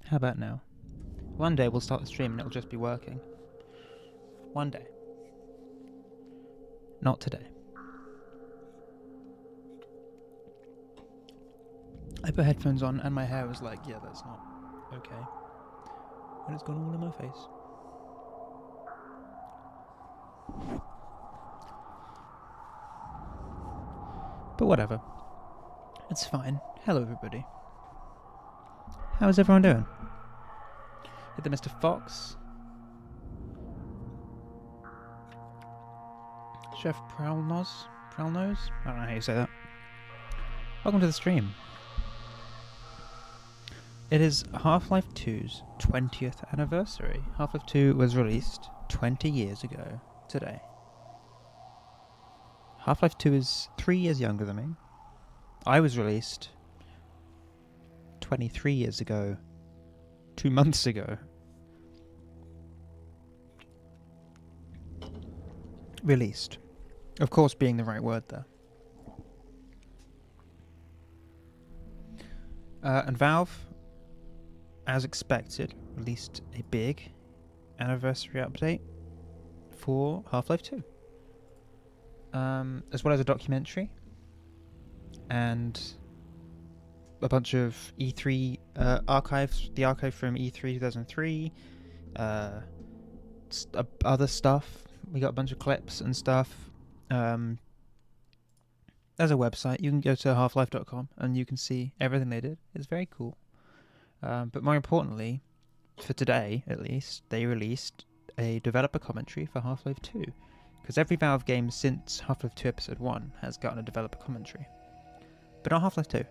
How about now? One day we'll start the stream and it'll just be working. One day. Not today. I put headphones on and my hair was like, yeah, that's not okay. And it's gone all in my face. But whatever. It's fine. Hello, everybody. How's everyone doing? Hit the Mr. Fox. Chef 𝗕◺𝗺? 𝗕◺𝗺? I don't know how you say that. Welcome to the stream. It is Half-Life 2's 20th anniversary. Half-Life 2 was released 20 years ago today. Half-Life 2 is 3 years younger than me. I was released 23 years ago, 2 months ago. Released. Of course, being the right word there. And Valve, as expected, released a big anniversary update for Half-Life 2. As well as a documentary and a bunch of E3 archives, the archive from E3 2003, other stuff. We got a bunch of clips and stuff. There's a website. You can go to halflife.com and you can see everything they did. It's very cool. But more importantly, for today at least, they released a developer commentary for Half-Life 2. Because every Valve game since Half-Life 2 Episode 1 has gotten a developer commentary. But not Half-Life 2.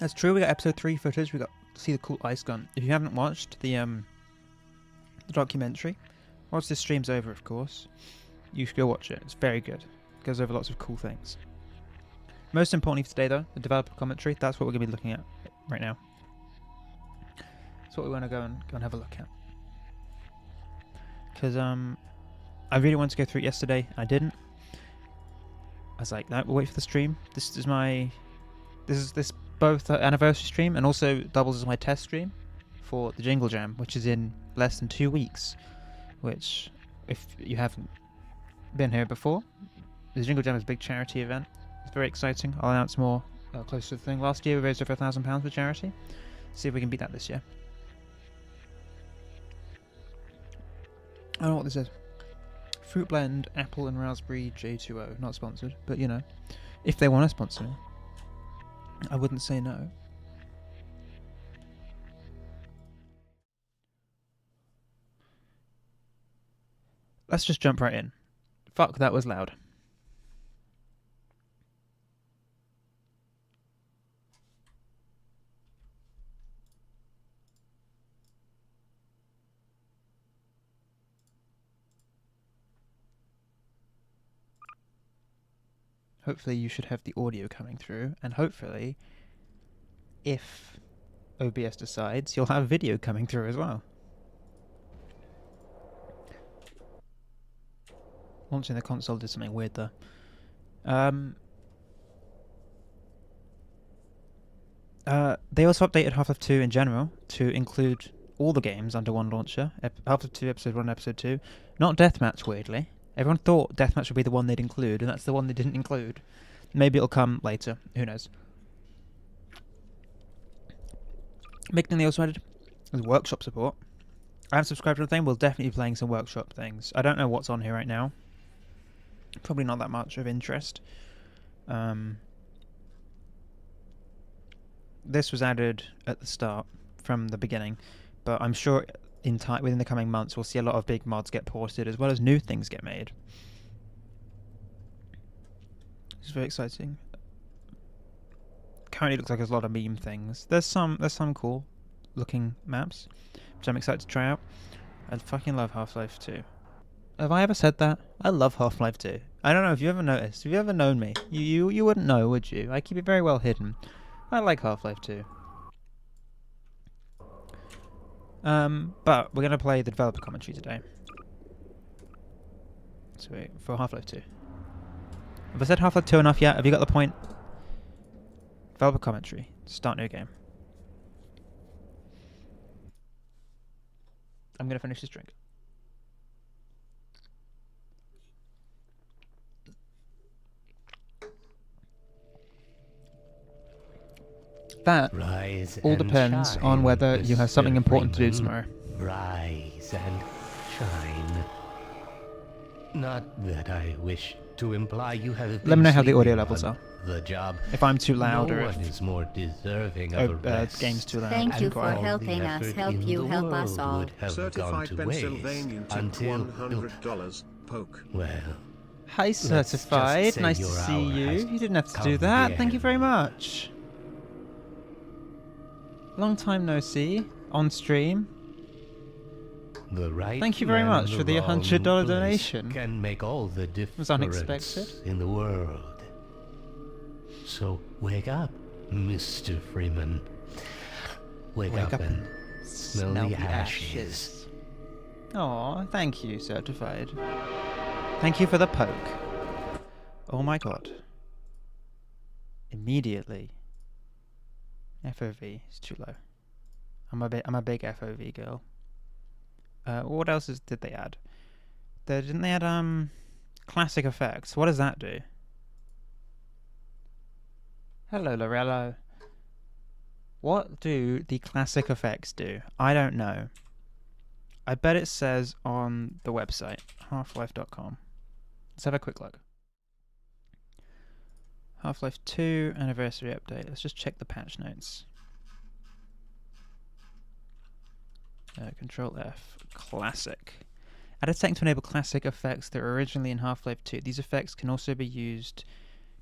That's true, we got Episode 3 footage, we got to see the cool ice gun. If you haven't watched the documentary, once this stream's over of course, you should go watch it. It's very good. It goes over lots of cool things. Most importantly for today though, the developer commentary, that's what we're going to be looking at right now. That's what we want to go and have a look at. Because I really wanted to go through it yesterday, I didn't. I was like, no, we'll wait for the stream. This is both anniversary stream and also doubles as my test stream for the Jingle Jam, which is in less than 2 weeks. Which, if you haven't been here before, the Jingle Jam is a big charity event. It's very exciting. I'll announce more close to the thing. Last year we raised over £1,000 for charity. See if we can beat that this year. I don't know what this is. Fruit blend, apple and raspberry J2O. Not sponsored, but you know, if they want to sponsor me, I wouldn't say no. Let's just jump right in. Fuck, that was loud. Hopefully you should have the audio coming through, and hopefully, if OBS decides, you'll have video coming through as well. Launching the console did something weird there. They also updated Half-Life 2 in general to include all the games under one launcher. Half-Life 2 Episode 1 and Episode 2. Not Deathmatch, weirdly. Everyone thought Deathmatch would be the one they'd include, and that's the one they didn't include. Maybe it'll come later. Who knows? Big thing they also added was workshop support. I haven't subscribed to the thing. We'll definitely be playing some workshop things. I don't know what's on here right now. Probably not that much of interest. This was added at the start from the beginning, but I'm sure in time within the coming months we'll see a lot of big mods get ported as well as new things get made. It's very exciting. Currently looks like there's a lot of meme things. There's some cool looking maps which I'm excited to try out. I fucking love Half-Life 2. Have I ever said that? I love Half-Life 2. I don't know if you ever noticed. If you ever known me, you wouldn't know, would you? I keep it very well hidden. I like Half-Life 2. But we're going to play the developer commentary today. So for Half-Life 2. Have I said Half-Life 2 enough yet? Have you got the point? Developer commentary. Start new game. I'm gonna finish this drink. That all depends on whether you have something important to do tomorrow. Rise and shine. Not that I wish to imply you have Let me know how the been audio sleeping levels on are. The job. If I'm too loud No or one if is more deserving of a rest. game's too loud. Thank you and for quiet. helping The us effort help in you the help us world all. would have gone Certified to Pennsylvanian waste tip until $100 poke. well. Hi, just Certified. say Nice to your see hour you. has You didn't have to come do to that. the Thank you very end. much. Long time no see. On stream. The right Thank you very man much in for the wrong $100 place donation. Can make all the difference unexpected. in the world. So wake up, Mr. Freeman. Wake up and smell the ashes. Aw, thank you, Certified. Thank you for the poke. Oh my god. Immediately. FOV is too low. I'm a big FOV girl. What else did they add? Didn't they add classic effects? What does that do? Hello, Lorello. What do the classic effects do? I don't know. I bet it says on the website, half-life.com. Let's have a quick look. Half-Life 2 anniversary update. Let's just check the patch notes. Control F. Classic. Add a setting to enable classic effects that were originally in Half-Life 2. These effects can also be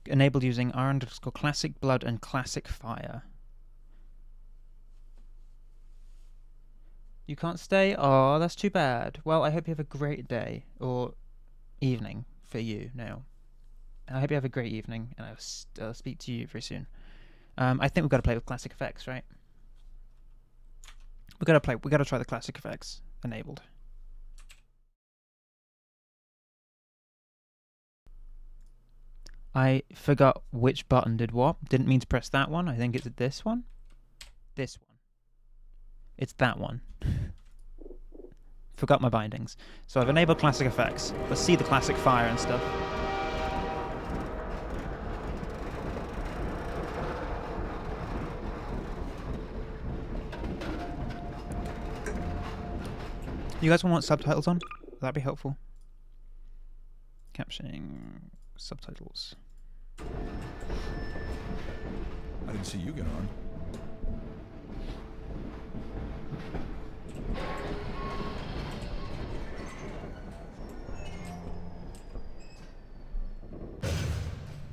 enabled using r_classic blood and classic fire. You can't stay? Oh, that's too bad. Well, I hope you have a great day. Or evening for you now. I hope you have a great evening, and I'll speak to you very soon. I think we've got to play with classic effects, right? We got to try the classic effects enabled. I forgot which button did what. Didn't mean to press that one. I think it's this one. This one. It's that one. Forgot my bindings. So I've enabled classic effects. Let's see the classic fire and stuff. You guys want subtitles on? That'd be helpful. Captioning subtitles. I didn't see you get on.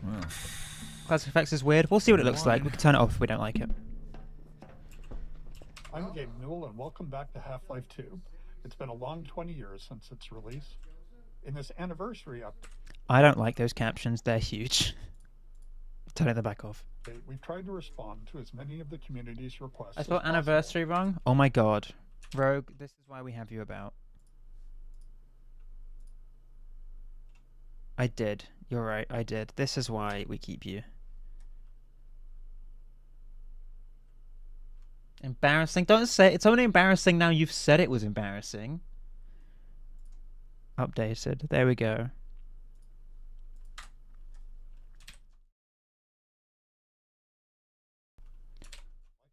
Well, Classic effects is weird. We'll see what it looks like. We can turn it off if we don't like it. I'm Gabe Newell, and welcome back to Half-Life 2. It's been a long 20 years since its release. In this anniversary update, I don't like those captions. They're huge. Turning them back off. we've tried to respond to as many of the community's requests I as spelled possible. anniversary wrong? Oh my god. Rogue, this is why we have you about. I did. You're right, I did. This is why we keep you. Embarrassing? Don't say it. It's only embarrassing now you've said it was embarrassing. Updated. There we go. Like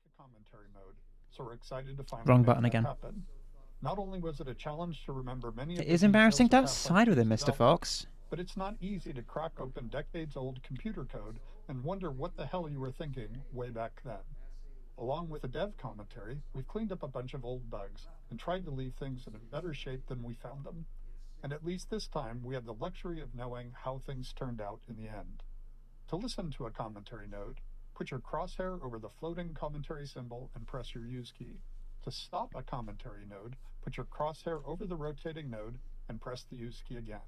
a commentary mode, so we're excited to finally Wrong make button that again. happen. Not only was it a challenge to remember many of It the is embarrassing. details Don't of Half-Life side with him, 2's Mr. development, Fox. but it's not easy to crack open decades-old computer code and wonder what the hell you were thinking way back then. Along with the dev commentary, we've cleaned up a bunch of old bugs and tried to leave things in a better shape than we found them. And at least this time, we have the luxury of knowing how things turned out in the end. To listen to a commentary node, put your crosshair over the floating commentary symbol and press your use key. To stop a commentary node, put your crosshair over the rotating node and press the use key again.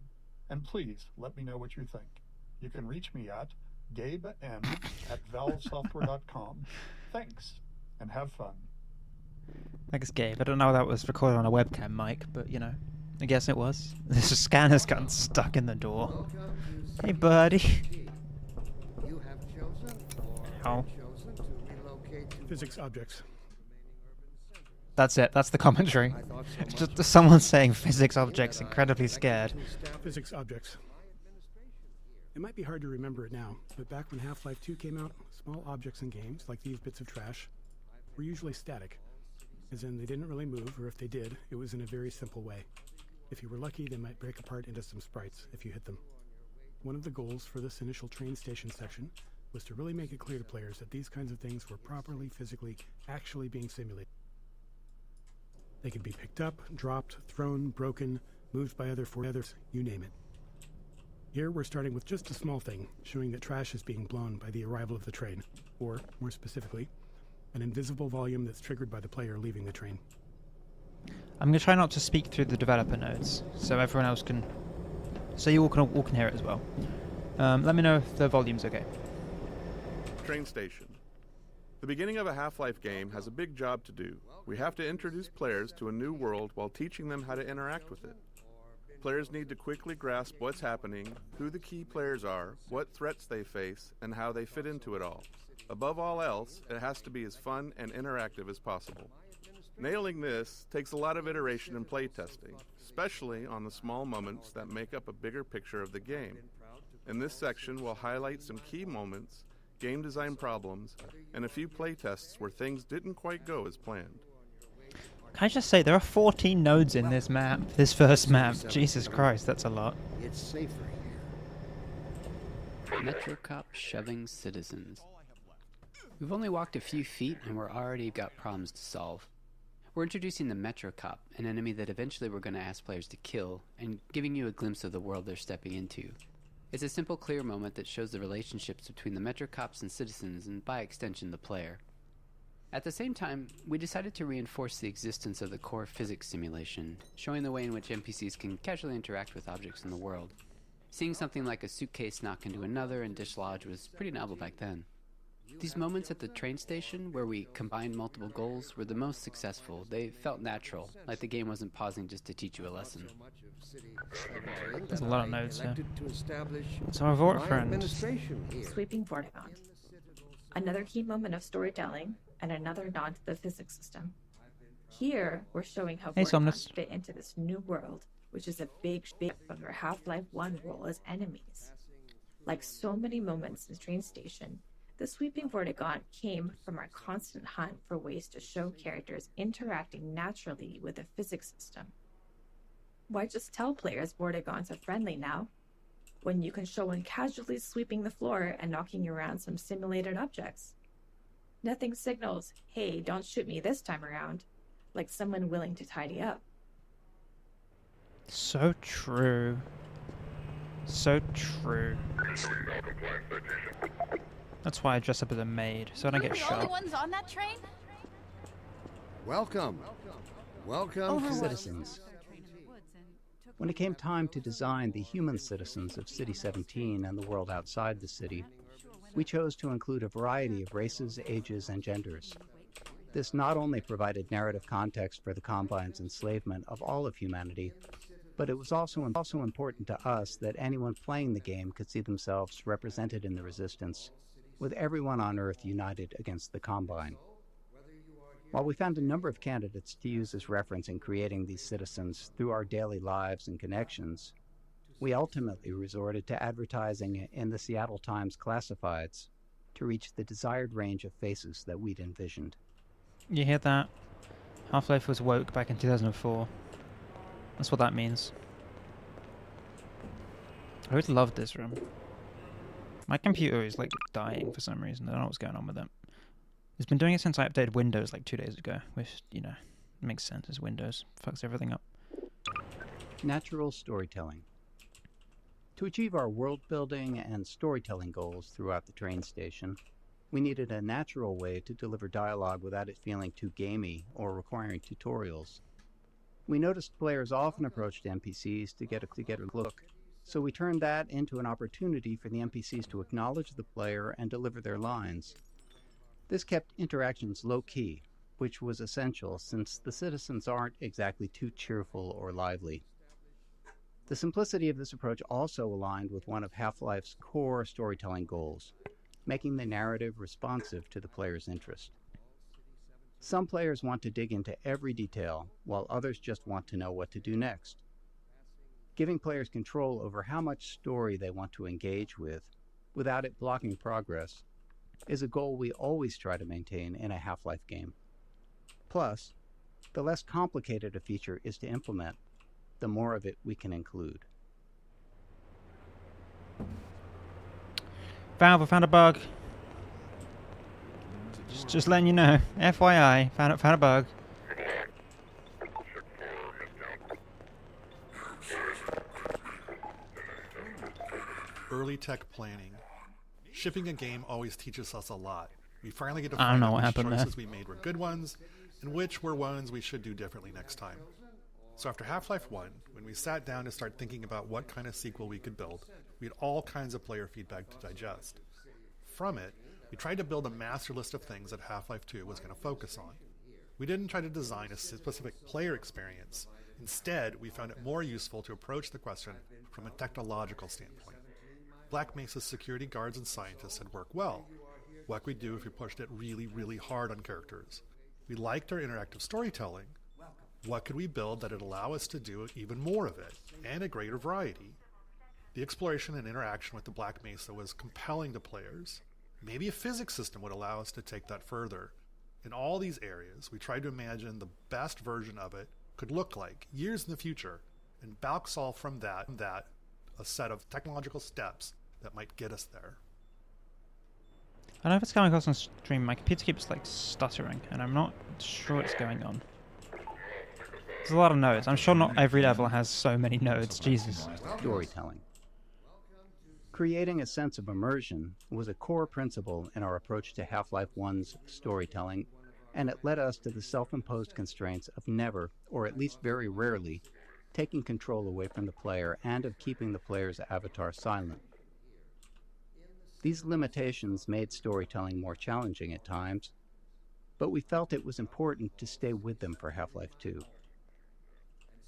And please let me know what you think. You can reach me at gaben@valvesoftware.com. Thanks, and have fun. Thanks, Gabe. I don't know how that was recorded on a webcam mic, but you know, I guess it was. This scanner's gotten stuck in the door. Hey, buddy. You have chosen or How? been chosen Physics objects. That's it. That's the commentary. It's just someone saying physics objects, incredibly scared. Physics objects. It might be hard to remember it now, but back when Half-Life 2 came out, small objects in games, like these bits of trash, were usually static. As in, they didn't really move, or if they did, it was in a very simple way. If you were lucky, they might break apart into some sprites if you hit them. One of the goals for this initial train station section was to really make it clear to players that these kinds of things were properly, physically, actually being simulated. They could be picked up, dropped, thrown, broken, moved by others, you name it. Here we're starting with just a small thing, showing that trash is being blown by the arrival of the train, or, more specifically, an invisible volume that's triggered by the player leaving the train. I'm going to try not to speak through the developer notes, so everyone else can... So you all can hear it as well. Let me know if the volume's okay. Train station. The beginning of a Half-Life game has a big job to do. We have to introduce players to a new world while teaching them how to interact with it. Players need to quickly grasp what's happening, who the key players are, what threats they face, and how they fit into it all. Above all else, it has to be as fun and interactive as possible. Nailing this takes a lot of iteration and playtesting, especially on the small moments that make up a bigger picture of the game. In this section, we'll highlight some key moments, game design problems, and a few playtests where things didn't quite go as planned. Can I just say, there are 14 nodes in this map, this first map. Jesus Christ, that's a lot. It's safer here. Metro cop shoving citizens. We've only walked a few feet and we're already got problems to solve. We're introducing the Metro Cop, an enemy that eventually we're going to ask players to kill, and giving you a glimpse of the world they're stepping into. It's a simple, clear moment that shows the relationships between the Metro Cops and citizens, and by extension, the player. At the same time, we decided to reinforce the existence of the core physics simulation, showing the way in which NPCs can casually interact with objects in the world. Seeing something like a suitcase knock into another and dislodge was pretty novel back then. These moments at the train station, where we combined multiple goals, were the most successful. They felt natural, like the game wasn't pausing just to teach you a lesson. There's a lot of nodes here. It's our Vort friend. Sweeping Vortigaunt. Another key moment of storytelling, and another nod to the physics system. Here, we're showing how Vortigaunt fit into this new world, which is a big from their Half-Life 1 role as enemies. Like so many moments in the train station, the Sweeping Vortigaunt came from our constant hunt for ways to show characters interacting naturally with the physics system. Why just tell players Vortigaunts are friendly now, when you can show one casually sweeping the floor and knocking around some simulated objects? Nothing signals, hey, don't shoot me this time around, like someone willing to tidy up. So true. So true. That's why I dress up as a maid, so I don't get shot. Are we the only ones on that train? Welcome. Welcome, citizens. When it came time to design the human citizens of City 17 and the world outside the city, we chose to include a variety of races, ages, and genders. This not only provided narrative context for the Combine's enslavement of all of humanity, but it was also important to us that anyone playing the game could see themselves represented in the Resistance, with everyone on Earth united against the Combine. While we found a number of candidates to use as reference in creating these citizens through our daily lives and connections, we ultimately resorted to advertising in the Seattle Times classifieds to reach the desired range of faces that we'd envisioned. You hear that? Half-Life was woke back in 2004. That's what that means. I really love this room. My computer is like dying for some reason. I don't know what's going on with it. It's been doing it since I updated Windows like 2 days ago, which, you know, makes sense as Windows fucks everything up. Natural storytelling. To achieve our world building and storytelling goals throughout the train station, we needed a natural way to deliver dialogue without it feeling too gamey or requiring tutorials. We noticed players often approached NPCs to get a look, so we turned that into an opportunity for the NPCs to acknowledge the player and deliver their lines. This kept interactions low-key, which was essential since the citizens aren't exactly too cheerful or lively. The simplicity of this approach also aligned with one of Half-Life's core storytelling goals, making the narrative responsive to the player's interest. Some players want to dig into every detail, while others just want to know what to do next. Giving players control over how much story they want to engage with, without it blocking progress, is a goal we always try to maintain in a Half-Life game. Plus, the less complicated a feature is to implement, the more of it we can include. Valve, I found a bug. Just letting you know. FYI, found a bug. Early tech planning. Shipping a game always teaches us a lot. We finally get to I don't find know out what which happened there. choices we made were good ones, and which were ones we should do differently next time. So after Half-Life 1, when we sat down to start thinking about what kind of sequel we could build, we had all kinds of player feedback to digest. From it, we tried to build a master list of things that Half-Life 2 was going to focus on. We didn't try to design a specific player experience. Instead, we found it more useful to approach the question from a technological standpoint. Black Mesa's security guards and scientists had worked well. What could we do if we pushed it really, really hard on characters? We liked our interactive storytelling. What could we build that would allow us to do even more of it, and a greater variety? The exploration and interaction with the Black Mesa was compelling to players. Maybe a physics system would allow us to take that further. In all these areas, we tried to imagine the best version of it could look like years in the future, and back solve from that a set of technological steps that might get us there. I don't know if it's coming across on stream. My computer keeps like stuttering, and I'm not sure what's going on. There's a lot of nodes. I'm sure not every level has so many nodes. Jesus. Storytelling. Creating a sense of immersion was a core principle in our approach to Half-Life 1's storytelling, and it led us to the self-imposed constraints of never, or at least very rarely, taking control away from the player and of keeping the player's avatar silent. These limitations made storytelling more challenging at times, but we felt it was important to stay with them for Half-Life 2.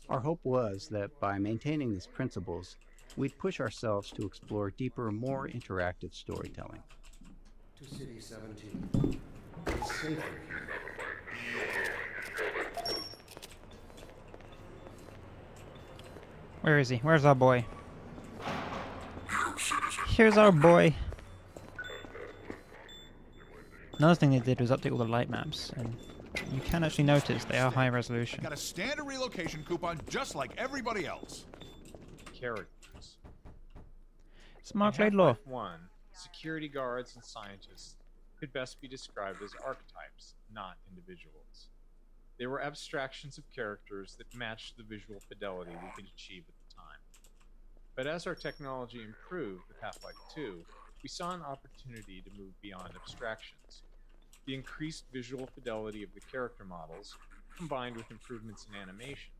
Our hope was that by maintaining these principles, we'd push ourselves to explore deeper, more interactive storytelling. To City 17. It's safer here. Where is he? Where's our boy? Here's our boy. Another thing they did was update all the light maps, and you can actually notice they are high resolution. Got a standard relocation coupon just like everybody else. Characters. Smart In Law. Half-Life 1, security guards and scientists could best be described as archetypes, not individuals. They were abstractions of characters that matched the visual fidelity we could achieve at the time. But as our technology improved with Half-Life 2, we saw an opportunity to move beyond abstractions. The increased visual fidelity of the character models, combined with improvements in animation,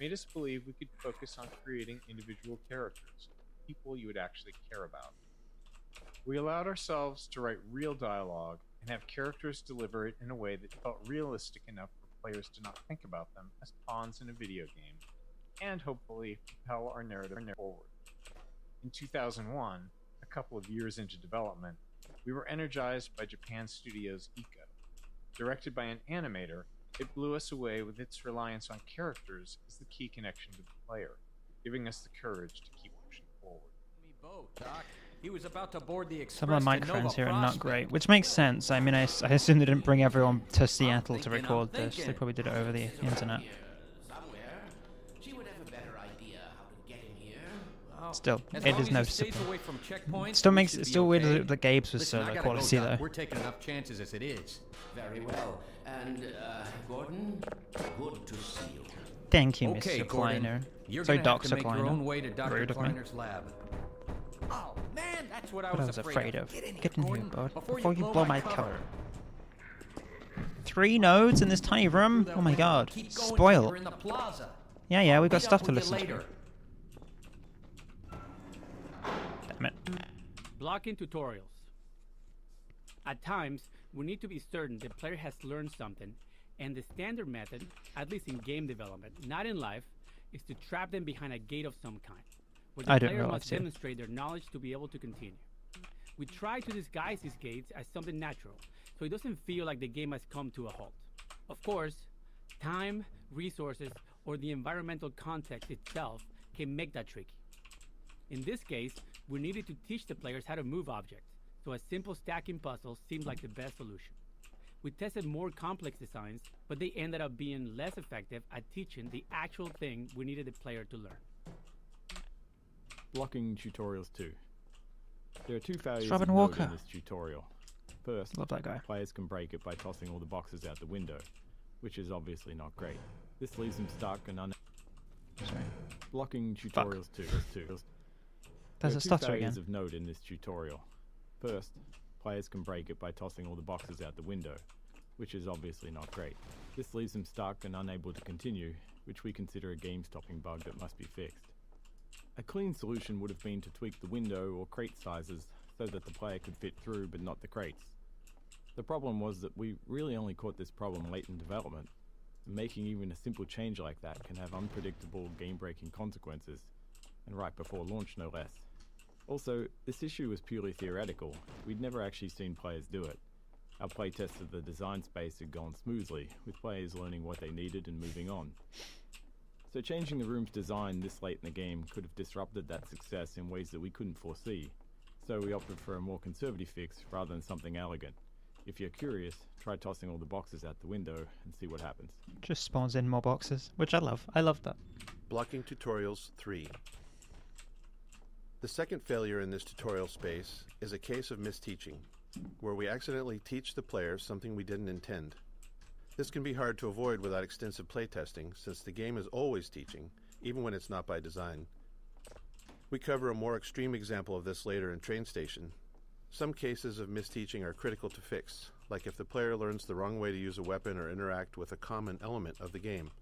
made us believe we could focus on creating individual characters, people you would actually care about. We allowed ourselves to write real dialogue and have characters deliver it in a way that felt realistic enough for players to not think about them as pawns in a video game, and hopefully propel our narrative forward. In 2001, a couple of years into development, we were energized by Japan Studios' Ico. Directed by an animator, it blew us away with its reliance on characters as the key connection to the player, giving us the courage to keep pushing forward. He was about to board the Some of the microphones here are not great, which makes sense. I mean, I assume they didn't bring everyone to Seattle to record this. They probably did it over the internet. Still, it is noticeable. It still weird that Gabe's was so low quality though. We're taking enough chances as it is. Very well. And, Gordon, good to see you. Thank you, Okay, Mr. Gordon. Kleiner. You're Sorry, gonna have to Dr. make your own way to Kleiner. Dr. Rude of me. Kleiner's lab. Oh, man, that's what I What I was afraid of. Get in here, bud, before you blow my cover. 3 nodes in this tiny room? Oh my god. Spoil. Yeah, we've got stuff to listen to. Damn it. Blocking tutorials. At times, we need to be certain the player has learned something, and the standard method, at least in game development, not in life, is to trap them behind a gate of some kind, where the player must demonstrate their knowledge to be able to continue. We try to disguise these gates as something natural, so it doesn't feel like the game has come to a halt. Of course, time, resources, or the environmental context itself can make that tricky. In this case, we needed to teach the players how to move objects, so a simple stacking puzzle seemed like the best solution. We tested more complex designs, but they ended up being less effective at teaching the actual thing we needed the player to learn. Blocking tutorials 2. There are 2 failures Robin of note Walker. in this tutorial. First, Love that guy. players can break it by tossing all the boxes out the window, which is obviously not great. This leaves them stuck and Sorry. Blocking tutorials 2. There's a stutter There are 2 failures again. of note in this tutorial. First, players can break it by tossing all the boxes out the window, which is obviously not great. This leaves them stuck and unable to continue, which we consider a game-stopping bug that must be fixed. A clean solution would have been to tweak the window or crate sizes so that the player could fit through but not the crates. The problem was that we really only caught this problem late in development, and making even a simple change like that can have unpredictable game-breaking consequences, and right before launch no less. Also, this issue was purely theoretical. We'd never actually seen players do it. Our playtest of the design space had gone smoothly, with players learning what they needed and moving on. So changing the room's design this late in the game could have disrupted that success in ways that we couldn't foresee, so we opted for a more conservative fix rather than something elegant. If you're curious, try tossing all the boxes out the window and see what happens. Just spawns in more boxes, which I love. I love that. Blocking tutorials 3. The second failure in this tutorial space is a case of misteaching, where we accidentally teach the players something we didn't intend. This can be hard to avoid without extensive playtesting, since the game is always teaching, even when it's not by design. We cover a more extreme example of this later in Train Station. Some cases of misteaching are critical to fix, like if the player learns the wrong way to use a weapon or interact with a common element of the game.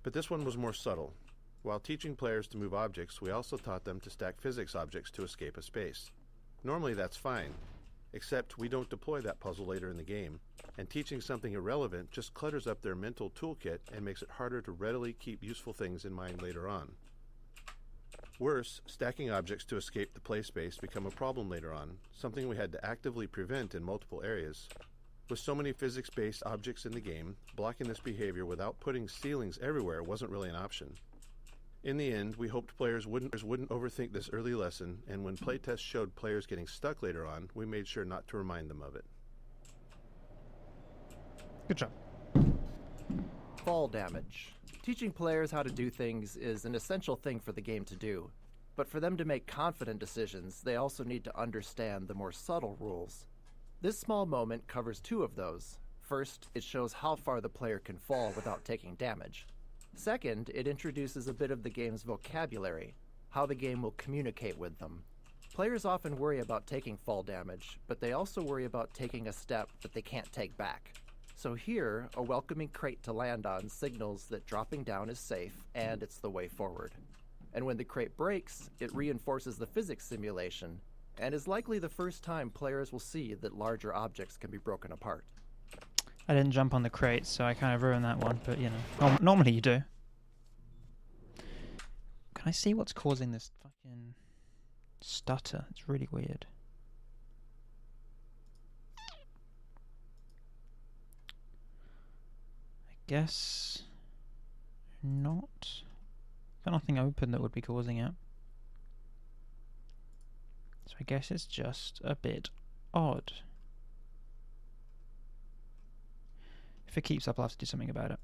But this one was more subtle. While teaching players to move objects, we also taught them to stack physics objects to escape a space. Normally that's fine, except we don't deploy that puzzle later in the game, and teaching something irrelevant just clutters up their mental toolkit and makes it harder to readily keep useful things in mind later on. Worse, stacking objects to escape the play space become a problem later on, something we had to actively prevent in multiple areas. With so many physics-based objects in the game, blocking this behavior without putting ceilings everywhere wasn't really an option. In the end, we hoped players wouldn't overthink this early lesson, and when playtests showed players getting stuck later on, we made sure not to remind them of it. Good job. Fall damage. Teaching players how to do things is an essential thing for the game to do, but for them to make confident decisions, they also need to understand the more subtle rules. This small moment covers 2 of those. First, it shows how far the player can fall without taking damage. Second, it introduces a bit of the game's vocabulary, how the game will communicate with them. Players often worry about taking fall damage, but they also worry about taking a step that they can't take back. So here, a welcoming crate to land on signals that dropping down is safe and it's the way forward. And when the crate breaks, it reinforces the physics simulation, and is likely the first time players will see that larger objects can be broken apart. I didn't jump on the crate, so I kind of ruined that one, but you know, normally you do. Can I see what's causing this fucking stutter? It's really weird. I guess not. Got nothing open that would be causing it. So I guess it's just a bit odd. If it keeps up, I'll have to do something about it.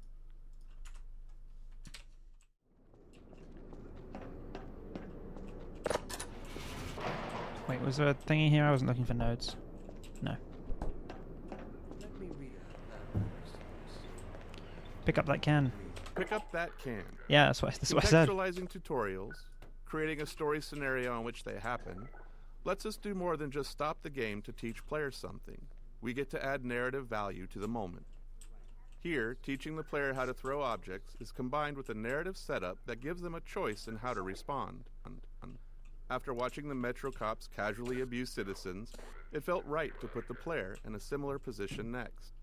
Wait, was there a thingy here? I wasn't looking for nodes. No. Pick up that can. Pick up that can. Yeah, that's what I said. Contextualizing tutorials, creating a story scenario in which they happen, lets us do more than just stop the game to teach players something. We get to add narrative value to the moment. Here, teaching the player how to throw objects is combined with a narrative setup that gives them a choice in how to respond. After watching the Metro cops casually abuse citizens, it felt right to put the player in a similar position next.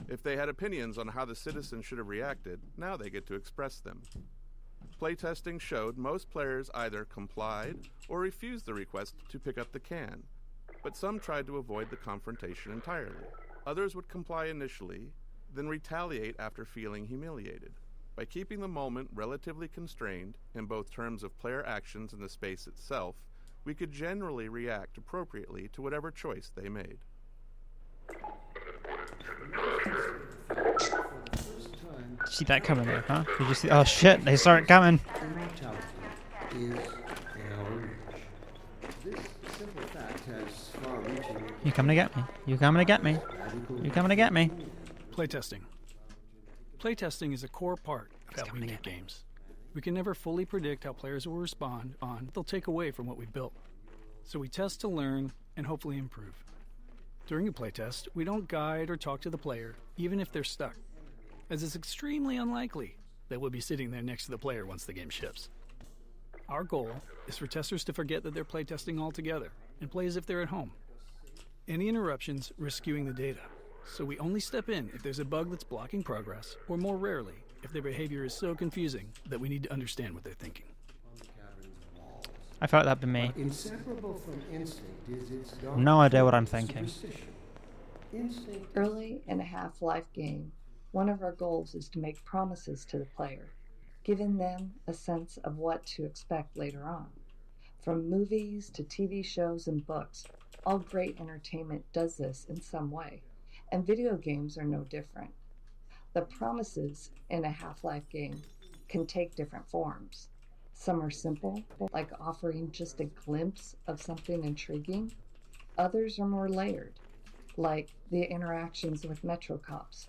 If they had opinions on how the citizens should have reacted, now they get to express them. Playtesting showed most players either complied or refused the request to pick up the can, but some tried to avoid the confrontation entirely. Others would comply initially, then retaliate after feeling humiliated. By keeping the moment relatively constrained in both terms of player actions and the space itself, we could generally react appropriately to whatever choice they made. See that coming though, huh? Did you see? Oh shit, they saw it coming. You coming to get me? You coming to get me? You coming to get me? Playtesting. Playtesting is a core part of how we make games. We can never fully predict how players will respond on they'll take away from what we've built. So we test to learn and hopefully improve. During a playtest, we don't guide or talk to the player, even if they're stuck, as it's extremely unlikely that we'll be sitting there next to the player once the game ships. Our goal is for testers to forget that they're playtesting altogether and play as if they're at home. Any interruptions risk skewing the data, so we only step in if there's a bug that's blocking progress, or more rarely, if their behavior is so confusing that we need to understand what they're thinking. I felt that'd be me. Inseparable from instinct is its No idea what I'm thinking. Early in a Half-Life game, one of our goals is to make promises to the player, giving them a sense of what to expect later on. From movies to TV shows and books, all great entertainment does this in some way, and video games are no different. The promises in a Half-Life game can take different forms. Some are simple, like offering just a glimpse of something intriguing. Others are more layered, like the interactions with 𝗕𝗄𝗃.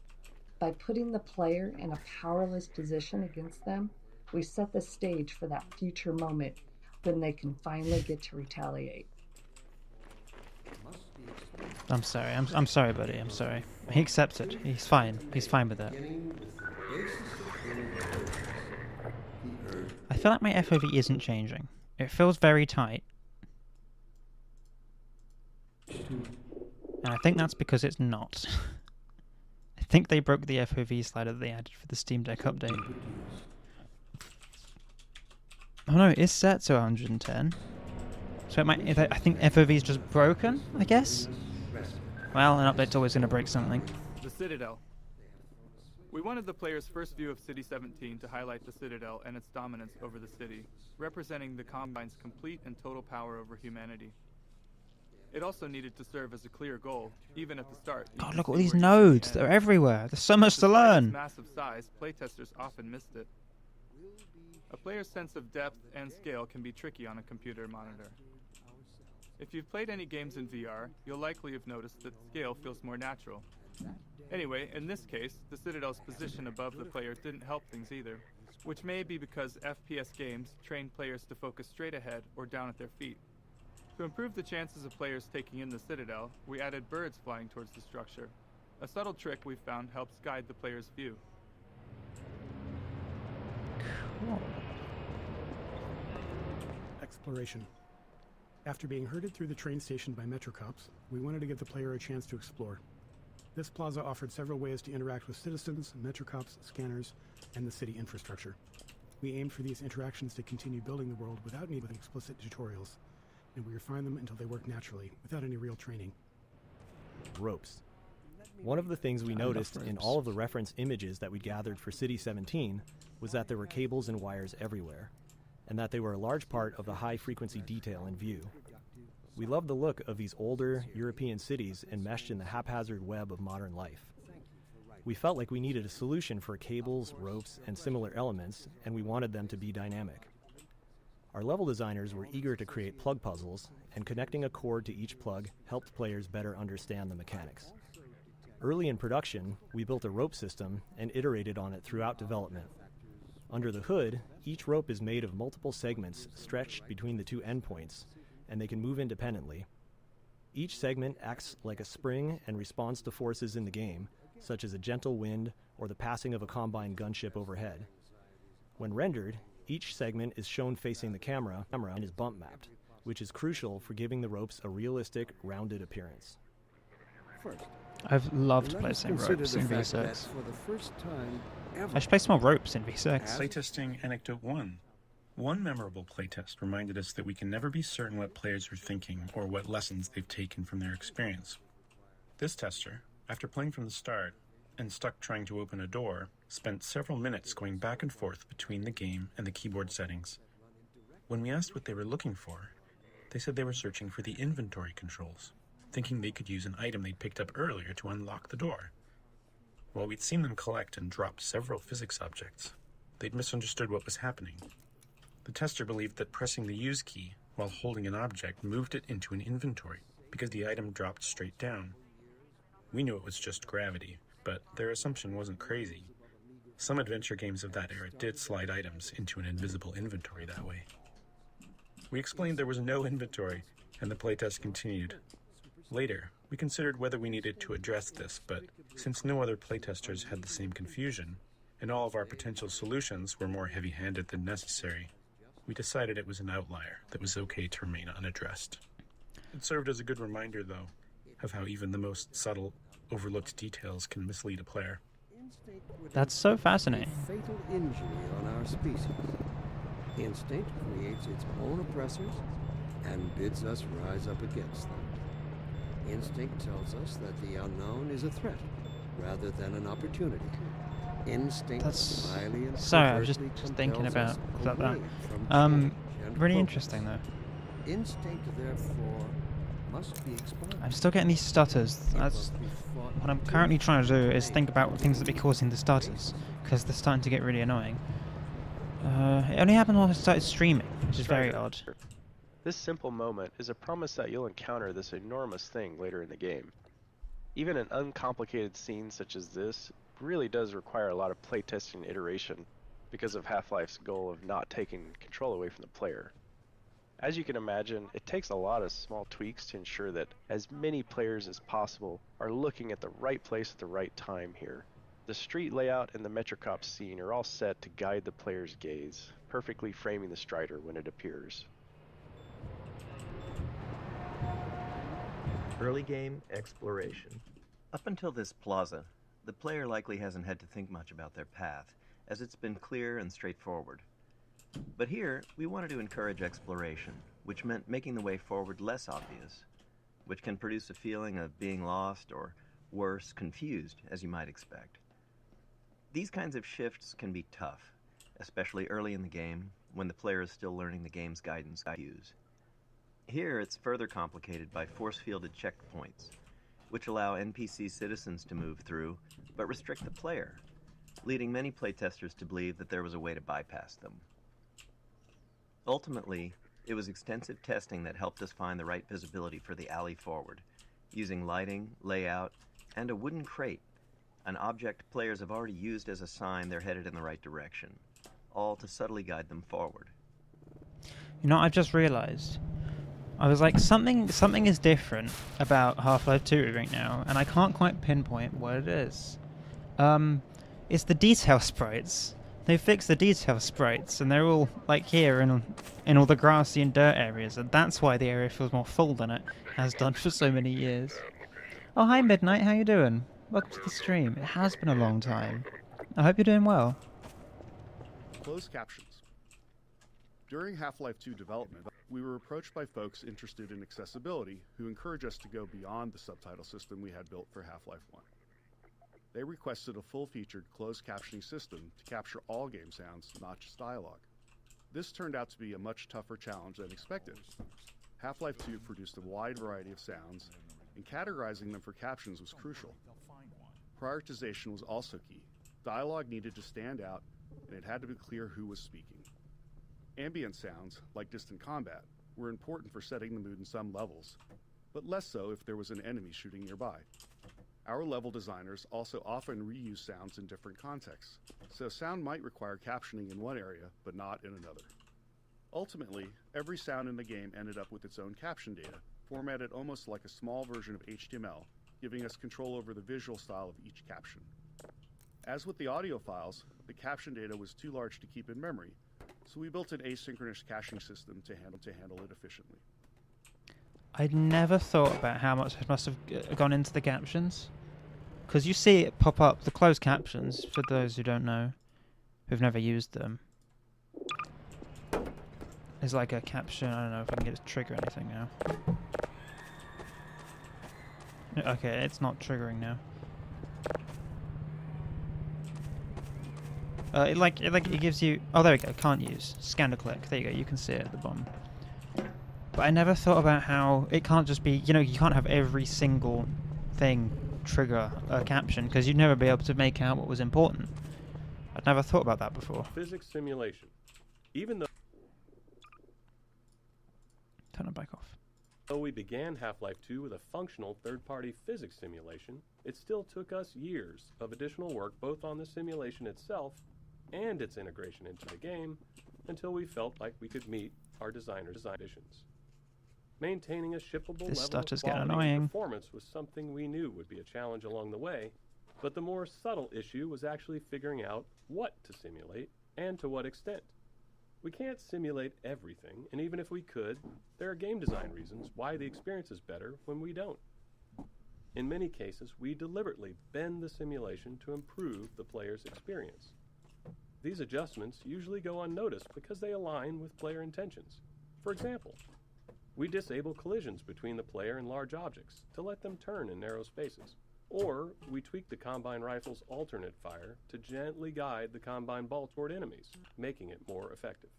By putting the player in a powerless position against them, we set the stage for that future moment when they can finally get to retaliate. I'm sorry. I'm sorry, buddy. I'm sorry. He accepts it. He's fine. He's fine with that. I feel like my FOV isn't changing. It feels very tight. And I think that's because it's not. I think they broke the FOV slider that they added for the Steam Deck update. Oh no, it is set to 110. So it might. I think FOV is just broken, I guess? Well, an update's always going to break something. The Citadel. We wanted the player's first view of City 17 to highlight the Citadel and its dominance over the city, representing the Combine's complete and total power over humanity. It also needed to serve as a clear goal, even at the start. God, look at all these nodes. They're everywhere. There's so much to learn. Despite its massive size, playtesters often missed it. A player's sense of depth and scale can be tricky on a computer monitor. If you've played any games in VR, you'll likely have noticed that scale feels more natural. Anyway, in this case, the Citadel's position above the player didn't help things either, which may be because FPS games train players to focus straight ahead or down at their feet. To improve the chances of players taking in the Citadel, we added birds flying towards the structure. A subtle trick we found helps guide the player's view. Cool. Exploration. After being herded through the train station by 𝗕𝗃𝗃, we wanted to give the player a chance to explore. This plaza offered several ways to interact with citizens, 𝗕𝗃𝗃, scanners, and the city infrastructure. We aimed for these interactions to continue building the world without needing explicit tutorials, and we refined them until they worked naturally, without any real training. Ropes. One of the things we noticed in all of the reference images that we gathered for City 17 was that there were cables and wires everywhere, and that they were a large part of the high-frequency detail in view. We loved the look of these older European cities enmeshed in the haphazard web of modern life. We felt like we needed a solution for cables, ropes, and similar elements, and we wanted them to be dynamic. Our level designers were eager to create plug puzzles, and connecting a cord to each plug helped players better understand the mechanics. Early in production, we built a rope system and iterated on it throughout development. Under the hood, each rope is made of multiple segments stretched between the two endpoints, and they can move independently. Each segment acts like a spring and responds to forces in the game, such as a gentle wind or the passing of a Combine gunship overhead. When rendered, each segment is shown facing the camera and is bump mapped, which is crucial for giving the ropes a realistic, rounded appearance. I've loved placing ropes in V6. I should place more ropes in V6. Playtesting Anecdote 1. One memorable playtest reminded us that we can never be certain what players are thinking or what lessons they've taken from their experience. This tester, after playing from the start, and stuck trying to open a door, spent several minutes going back and forth between the game and the keyboard settings. When we asked what they were looking for, they said they were searching for the inventory controls, thinking they could use an item they'd picked up earlier to unlock the door. While we'd seen them collect and drop several physics objects, they'd misunderstood what was happening. The tester believed that pressing the use key while holding an object moved it into an inventory because the item dropped straight down. We knew it was just gravity, but their assumption wasn't crazy. Some adventure games of that era did slide items into an invisible inventory that way. We explained there was no inventory, and the playtest continued. Later, we considered whether we needed to address this, but since no other playtesters had the same confusion, and all of our potential solutions were more heavy-handed than necessary, we decided it was an outlier that was okay to remain unaddressed. It served as a good reminder, though, of how even the most subtle, overlooked details can mislead a player. That's so fascinating. Fatal injury on our species. Instinct creates its own oppressors and bids us rise up against them. Instinct tells us that the unknown is a threat rather than an opportunity. Instinct slyly and sorry, I was just covertly thinking compels about us that. away from change and Really progress. interesting though. Instinct, therefore, must be explored. I'm still getting these stutters. That's what I'm currently trying to do is think about things that be causing the stutters, because they're starting to get really annoying. It only happened when I started streaming, which is very odd. This simple moment is a promise that you'll encounter this enormous thing later in the game. Even an uncomplicated scene such as this really does require a lot of playtesting and iteration because of Half-Life's goal of not taking control away from the player. As you can imagine, it takes a lot of small tweaks to ensure that as many players as possible are looking at the right place at the right time here. The street layout and the 𝗕ℎRO scene are all set to guide the player's gaze, perfectly framing the Strider when it appears. Early game exploration. Up until this plaza, the player likely hasn't had to think much about their path, as it's been clear and straightforward. But here, we wanted to encourage exploration, which meant making the way forward less obvious, which can produce a feeling of being lost or, worse, confused, as you might expect. These kinds of shifts can be tough, especially early in the game, when the player is still learning the game's guidance cues. Here, it's further complicated by force-fielded checkpoints, which allow NPC citizens to move through, but restrict the player, leading many playtesters to believe that there was a way to bypass them. Ultimately, it was extensive testing that helped us find the right visibility for the alley forward, using lighting, layout, and a wooden crate, an object players have already used as a sign they're headed in the right direction, all to subtly guide them forward. You know, I've just realised. I was like, something is different about Half-Life 2 right now, and I can't quite pinpoint what it is. It's the detail sprites. They fixed the detail sprites, and they're all like here in all the grassy and dirt areas, and that's why the area feels more full than it has done for so many years. Oh, hi Midnight, how you doing? Welcome to the stream. It has been a long time. I hope you're doing well. Closed captions. During Half-Life 2 development, we were approached by folks interested in accessibility who encouraged us to go beyond the subtitle system we had built for Half-Life 1. They requested a full-featured closed captioning system to capture all game sounds, not just dialogue. This turned out to be a much tougher challenge than expected. Half-Life 2 produced a wide variety of sounds, and categorizing them for captions was crucial. Prioritization was also key. Dialogue needed to stand out, and it had to be clear who was speaking. Ambient sounds, like distant combat, were important for setting the mood in some levels, but less so if there was an enemy shooting nearby. Our level designers also often reuse sounds in different contexts, so sound might require captioning in one area, but not in another. Ultimately, every sound in the game ended up with its own caption data, formatted almost like a small version of HTML, giving us control over the visual style of each caption. As with the audio files, the caption data was too large to keep in memory, so we built an asynchronous caching system to handle it efficiently. I'd never thought about how much must have gone into the captions. Because you see it pop up, the closed captions, for those who don't know, who've never used them. There's like a caption, I don't know if I can get it to trigger anything now. Okay, it's not triggering now. It gives you. Oh, there we go. Can't use. Scan to click. There you go. You can see it at the bottom. But I never thought about how it can't just be. You can't have every single thing trigger a caption because you'd never be able to make out what was important. I'd never thought about that before. Physics simulation. Even though Turn it back off. Though we began Half-Life 2 with a functional third-party physics simulation, it still took us years of additional work both on the simulation itself and its integration into the game until we felt like we could meet our designer's ambitions. Maintaining a shippable This level stutter's of getting quality and annoying. performance was something we knew would be a challenge along the way, but the more subtle issue was actually figuring out what to simulate and to what extent. We can't simulate everything, and even if we could, there are game design reasons why the experience is better when we don't. In many cases, we deliberately bend the simulation to improve the player's experience. These adjustments usually go unnoticed because they align with player intentions. For example, we disable collisions between the player and large objects to let them turn in narrow spaces. Or we tweak the Combine rifle's alternate fire to gently guide the Combine ball toward enemies, making it more effective.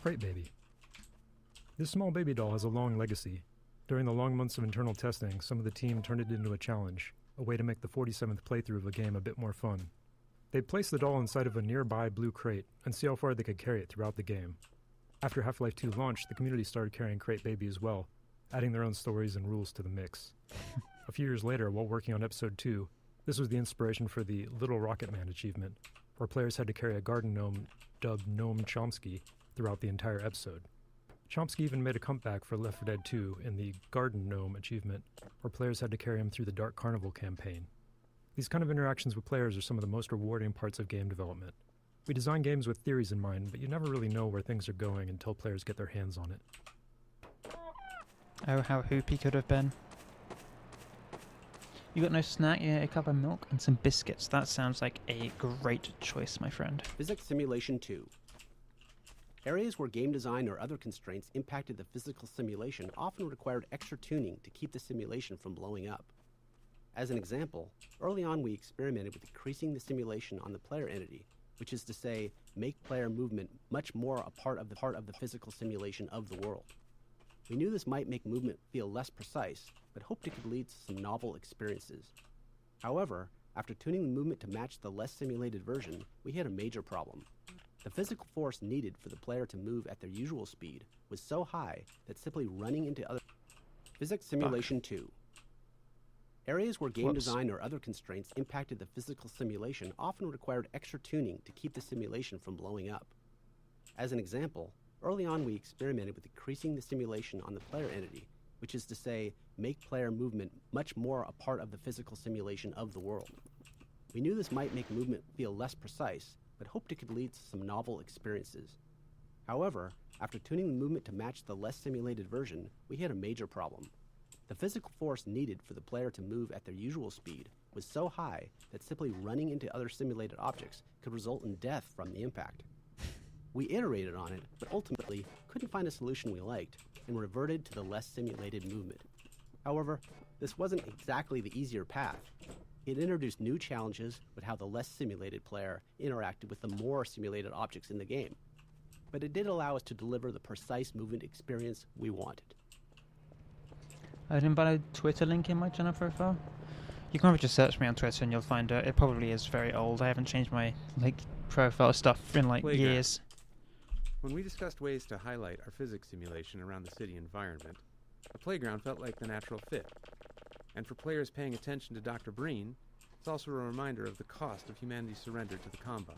Crate Baby. This small baby doll has a long legacy. During the long months of internal testing, some of the team turned it into a challenge, a way to make the 47th playthrough of a game a bit more fun. They'd place the doll inside of a nearby blue crate and see how far they could carry it throughout the game. After Half-Life 2 launched, the community started carrying Crate Baby as well, adding their own stories and rules to the mix. A few years later, while working on Episode 2, this was the inspiration for the Little Rocket Man achievement, where players had to carry a garden gnome dubbed Gnome Chomsky throughout the entire episode. Chomsky even made a comeback for Left 4 Dead 2 in the Garden Gnome achievement, where players had to carry him through the Dark Carnival campaign. These kind of interactions with players are some of the most rewarding parts of game development. We design games with theories in mind, but you never really know where things are going until players get their hands on it. Oh, how hoopy could have been. You got no snack? Yeah, a cup of milk and some biscuits. That sounds like a great choice, my friend. Physics Simulation 2. Areas where game design or other constraints impacted the physical simulation often required extra tuning to keep the simulation from blowing up. As an example, early on we experimented with increasing the simulation on the player entity, which is to say, make player movement much more a part of the physical simulation of the world. We knew this might make movement feel less precise, but hoped it could lead to some novel experiences. However, after tuning the movement to match the less simulated version, we hit a major problem. The physical force needed for the player to move at their usual speed was so high that simply running into other... Physics Simulation 2. Areas where game design or other constraints impacted the physical simulation often required extra tuning to keep the simulation from blowing up. As an example, early on we experimented with increasing the simulation on the player entity, which is to say, make player movement much more a part of the physical simulation of the world. We knew this might make movement feel less precise, but hoped it could lead to some novel experiences. However, after tuning the movement to match the less simulated version, we hit a major problem. The physical force needed for the player to move at their usual speed was so high that simply running into other simulated objects could result in death from the impact. We iterated on it, but ultimately couldn't find a solution we liked, and reverted to the less simulated movement. However, this wasn't exactly the easier path. It introduced new challenges with how the less simulated player interacted with the more simulated objects in the game. But it did allow us to deliver the precise movement experience we wanted. I didn't put a Twitter link in my channel profile. You can probably just search me on Twitter and you'll find it. It probably is very old. I haven't changed my profile stuff in years. When we discussed ways to highlight our physics simulation around the city environment, a playground felt like the natural fit. And for players paying attention to Dr. Breen, it's also a reminder of the cost of humanity's surrender to the Combine.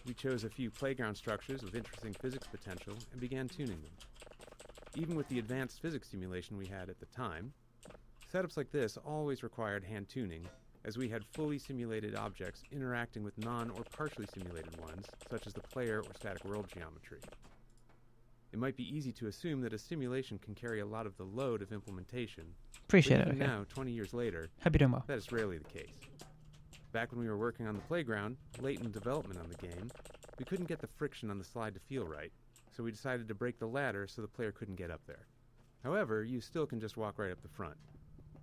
We chose a few playground structures with interesting physics potential and began tuning them. Even with the advanced physics simulation we had at the time, setups like this always required hand tuning, as we had fully simulated objects interacting with non- or partially simulated ones, such as the player or static world geometry. It might be easy to assume that a simulation can carry a lot of the load of implementation. Appreciate but it. even Okay. now, 20 years later, Hope you're doing well. that is rarely the case. Back when we were working on the playground, late in development on the game, we couldn't get the friction on the slide to feel right, so we decided to break the ladder so the player couldn't get up there. However, you still can just walk right up the front.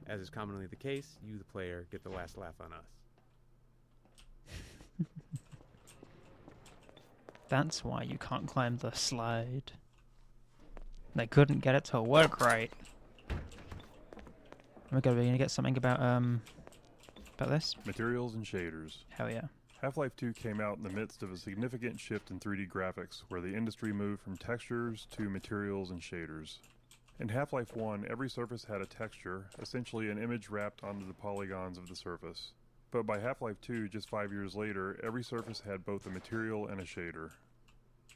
As is commonly the case, you, the player, get the last laugh on us. That's why you can't climb the slide. They couldn't get it to work right. We're gonna get something about this? Materials and shaders. Hell yeah. Half-Life 2 came out in the midst of a significant shift in 3D graphics, where the industry moved from textures to materials and shaders. In Half-Life 1, every surface had a texture, essentially an image wrapped onto the polygons of the surface. But by Half-Life 2, just 5 years later, every surface had both a material and a shader.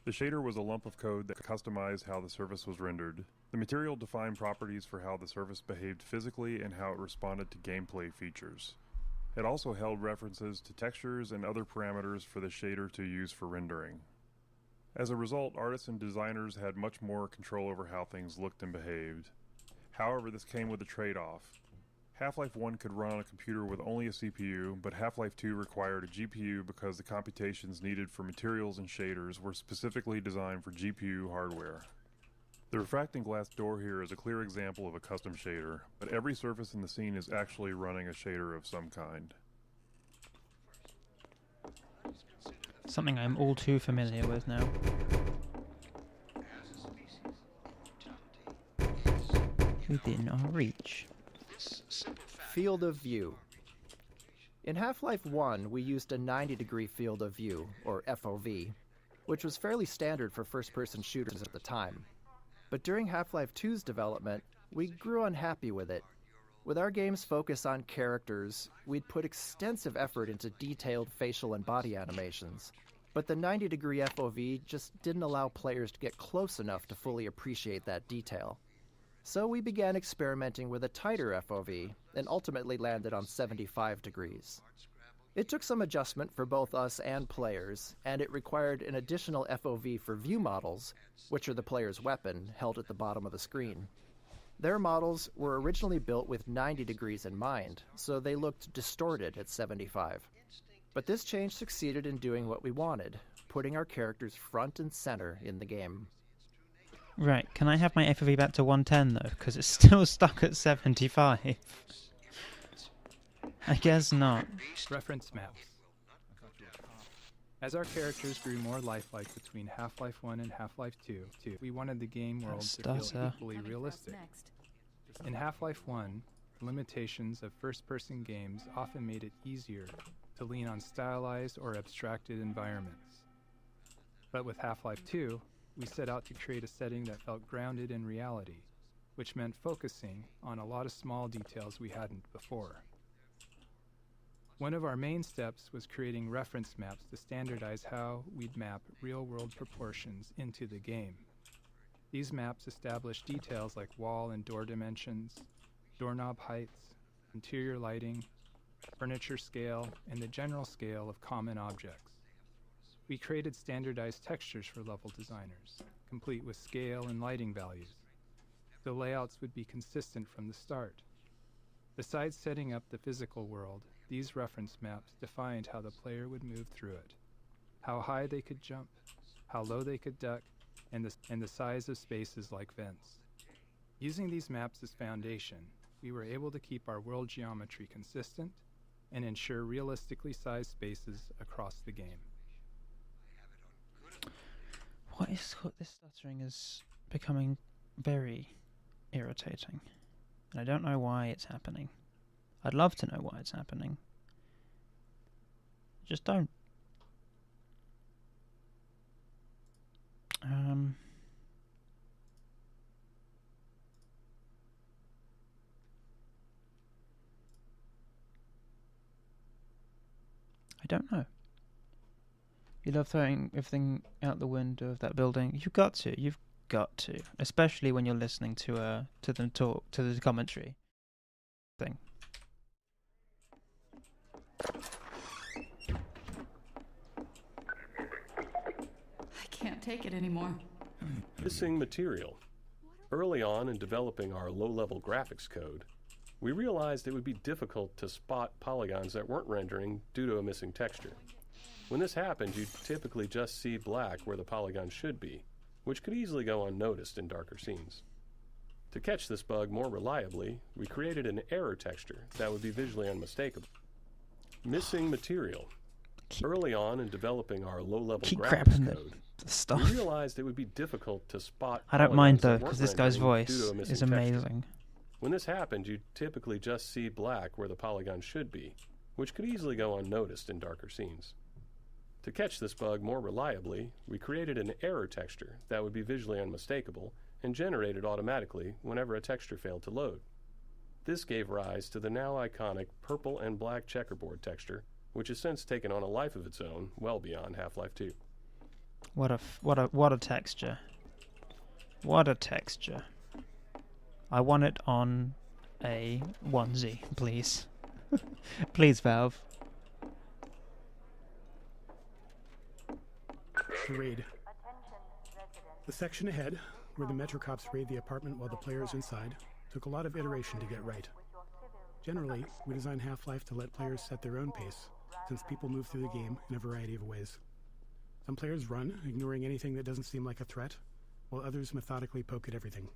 The shader was a lump of code that customized how the surface was rendered. The material defined properties for how the surface behaved physically and how it responded to gameplay features. It also held references to textures and other parameters for the shader to use for rendering. As a result, artists and designers had much more control over how things looked and behaved. However, this came with a trade-off. Half-Life 1 could run on a computer with only a CPU, but Half-Life 2 required a GPU because the computations needed for materials and shaders were specifically designed for GPU hardware. The refracting glass door here is a clear example of a custom shader, but every surface in the scene is actually running a shader of some kind. Something I'm all too familiar with now. Within our reach. Field of view. In Half-Life 1, we used a 90-degree field of view, or FOV, which was fairly standard for first-person shooters at the time. But during Half-Life 2's development, we grew unhappy with it. With our game's focus on characters, we'd put extensive effort into detailed facial and body animations. But the 90-degree FOV just didn't allow players to get close enough to fully appreciate that detail. So we began experimenting with a tighter FOV, and ultimately landed on 75 degrees. It took some adjustment for both us and players, and it required an additional FOV for view models, which are the player's weapon, held at the bottom of the screen. Their models were originally built with 90 degrees in mind, so they looked distorted at 75. But this change succeeded in doing what we wanted, putting our characters front and center in the game. Right, can I have my FOV back to 110 though? Because it's still stuck at 75. I guess not. Reference maps. As our characters grew more lifelike between Half-Life 1 and Half-Life 2, we wanted the game world to feel equally realistic. In Half-Life 1, the limitations of first-person games often made it easier to lean on stylized or abstracted environments. But with Half-Life 2, we set out to create a setting that felt grounded in reality, which meant focusing on a lot of small details we hadn't before. One of our main steps was creating reference maps to standardize how we'd map real-world proportions into the game. These maps establish details like wall and door dimensions, doorknob heights, interior lighting, furniture scale, and the general scale of common objects. We created standardized textures for level designers, complete with scale and lighting values. The layouts would be consistent from the start. Besides setting up the physical world, these reference maps defined how the player would move through it, how high they could jump, how low they could duck, and the size of spaces like vents. Using these maps as foundation, we were able to keep our world geometry consistent and ensure realistically sized spaces across the game. This stuttering is becoming very irritating, and I don't know why it's happening. I'd love to know why it's happening. Just don't. I don't know. You love throwing everything out the window of that building. You've got to, especially when you're listening to them talk, to the commentary thing. I can't take it anymore. Missing material. Early on in developing our low-level graphics code, we realized it would be difficult to spot polygons that weren't rendering due to a missing texture. When this happens, you typically just see black where the polygon should be, which could easily go unnoticed in darker scenes. To catch this bug more reliably, we created an error texture that would be visually unmistakable. Missing material. Early on in developing our low-level Keep graphics grabbing code, the stuff. we realized it would be difficult to spot I don't mind polygons though, that because weren't this guy's rendering voice due to a missing is texture. amazing. When this happened, you'd typically just see black where the polygon should be, which could easily go unnoticed in darker scenes. To catch this bug more reliably, we created an error texture that would be visually unmistakable and generated automatically whenever a texture failed to load. This gave rise to the now iconic purple and black checkerboard texture, which has since taken on a life of its own well beyond Half-Life 2. What a texture. What a texture. I want it on a onesie, please. Please, Valve. The raid. The section ahead, where the Metro cops raid the apartment while the player's inside, took a lot of iteration to get right. Generally, we design Half-Life to let players set their own pace, since people move through the game in a variety of ways. Some players run, ignoring anything that doesn't seem like a threat, while others methodically poke at everything.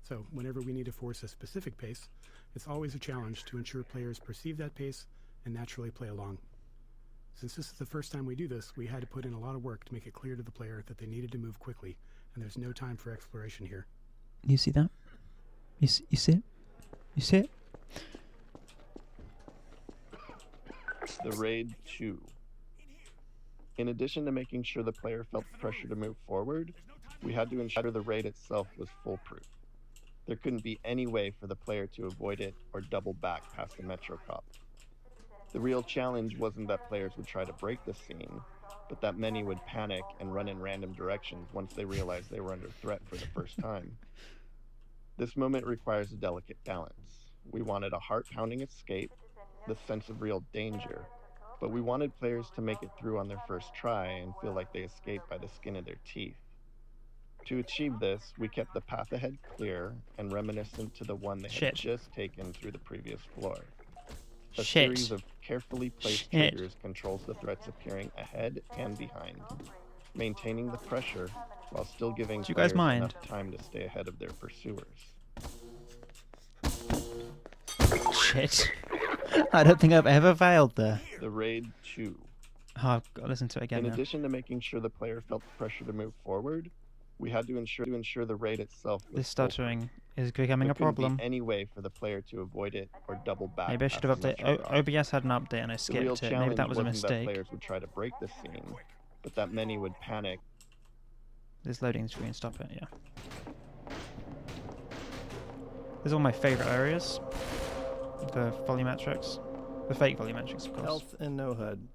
So, whenever we need to force a specific pace, it's always a challenge to ensure players perceive that pace and naturally play along. Since this is the first time we do this, we had to put in a lot of work to make it clear to the player that they needed to move quickly, and there's no time for exploration here. You see that? You see it? You see it? The Raid 2. In addition to making sure the player felt the pressure to move forward, we had to ensure the raid itself was foolproof. There couldn't be any way for the player to avoid it or double back past the Metro cop. The real challenge wasn't that players would try to break the scene, but that many would panic and run in random directions once they realized they were under threat for the first time. This moment requires a delicate balance. We wanted a heart-pounding escape, the sense of real danger, but we wanted players to make it through on their first try and feel like they escaped by the skin of their teeth. To achieve this, we kept the path ahead clear and reminiscent to the one they had just taken through the previous floor. A series of carefully placed triggers controls the threats appearing ahead and behind, maintaining the pressure while still giving players enough time to stay ahead of their pursuers. Shit. I don't think I've ever failed there. The Raid 2. Oh, I've got to listen to it again In now. addition to making sure the player felt the pressure to move forward, we had to ensure the raid itself was This stuttering is becoming a problem. Any way for the player to avoid it or double back. Maybe I should have updated. OBS had an update and I skipped it. Maybe that was a mistake. That players would try to break the scene, but that many would panic. This loading screen, stop it, yeah. These are all my favourite areas. The volumetrics. The fake volumetrics, of course. Health and no HUD.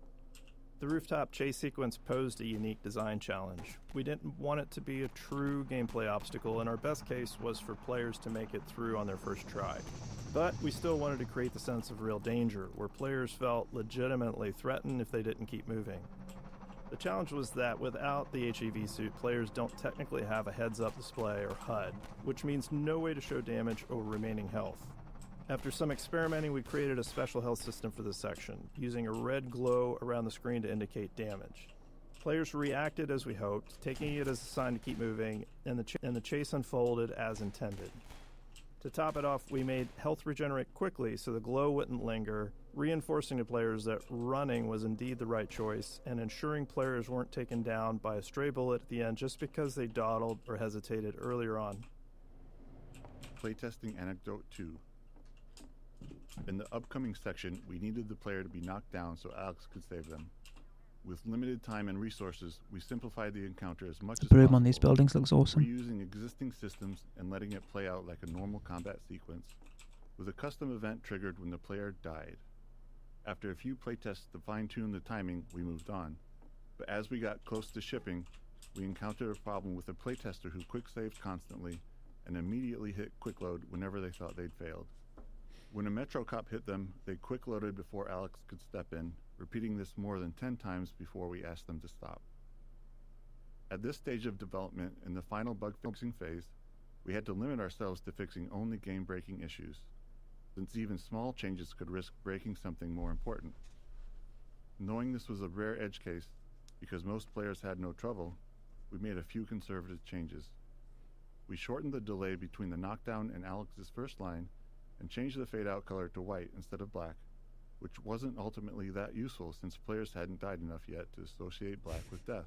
The rooftop chase sequence posed a unique design challenge. We didn't want it to be a true gameplay obstacle, and our best case was for players to make it through on their first try. But we still wanted to create the sense of real danger, where players felt legitimately threatened if they didn't keep moving. The challenge was that without the HEV suit, players don't technically have a heads-up display or HUD, which means no way to show damage or remaining health. After some experimenting, we created a special health system for this section, using a red glow around the screen to indicate damage. Players reacted as we hoped, taking it as a sign to keep moving, and the chase unfolded as intended. To top it off, we made health regenerate quickly so the glow wouldn't linger, reinforcing to players that running was indeed the right choice, and ensuring players weren't taken down by a stray bullet at the end just because they dawdled or hesitated earlier on. Playtesting Anecdote 2. In the upcoming section, we needed the player to be knocked down so Alex could save them. With limited time and resources, we simplified the encounter as much as The room possible, on these buildings looks awesome. reusing existing systems and letting it play out like a normal combat sequence, with a custom event triggered when the player died. After a few playtests to fine-tune the timing, we moved on. But as we got close to shipping, we encountered a problem with a playtester who quick-saved constantly and immediately hit quick load whenever they thought they'd failed. When a Metro cop hit them, they quick loaded before Alex could step in, repeating this more than 10 times before we asked them to stop. At this stage of development, in the final bug fixing phase, we had to limit ourselves to fixing only game-breaking issues, since even small changes could risk breaking something more important. Knowing this was a rare edge case, because most players had no trouble, we made a few conservative changes. We shortened the delay between the knockdown and Alex's first line, and changed the fade-out color to white instead of black, which wasn't ultimately that useful since players hadn't died enough yet to associate black with death.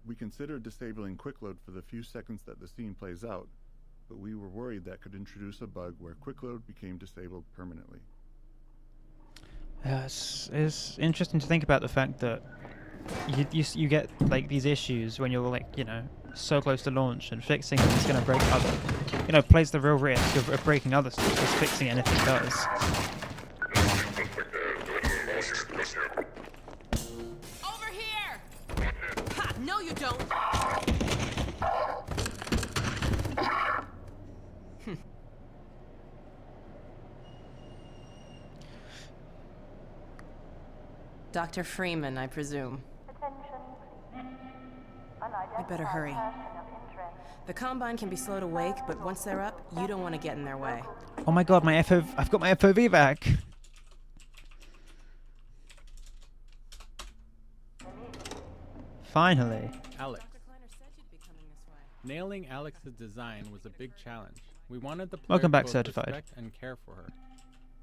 We considered disabling quick load for the few seconds that the scene plays out, but we were worried that could introduce a bug where quick load became disabled permanently. It's interesting to think about the fact that you get like these issues when you're like, you know, so close to launch, and fixing it is going to break other, you know, plays the real risk of breaking other stuff, just fixing it if it does. Over here! Ha! No, you don't! Dr. Freeman, I presume. I better hurry. The Combine can be slow to wake, but once they're up, you don't want to get in their way. Oh my god, I've got my FOV back! Finally. Alex. Nailing Alex's design was a big challenge. We wanted the player Welcome back, to both Certified. respect and care for her.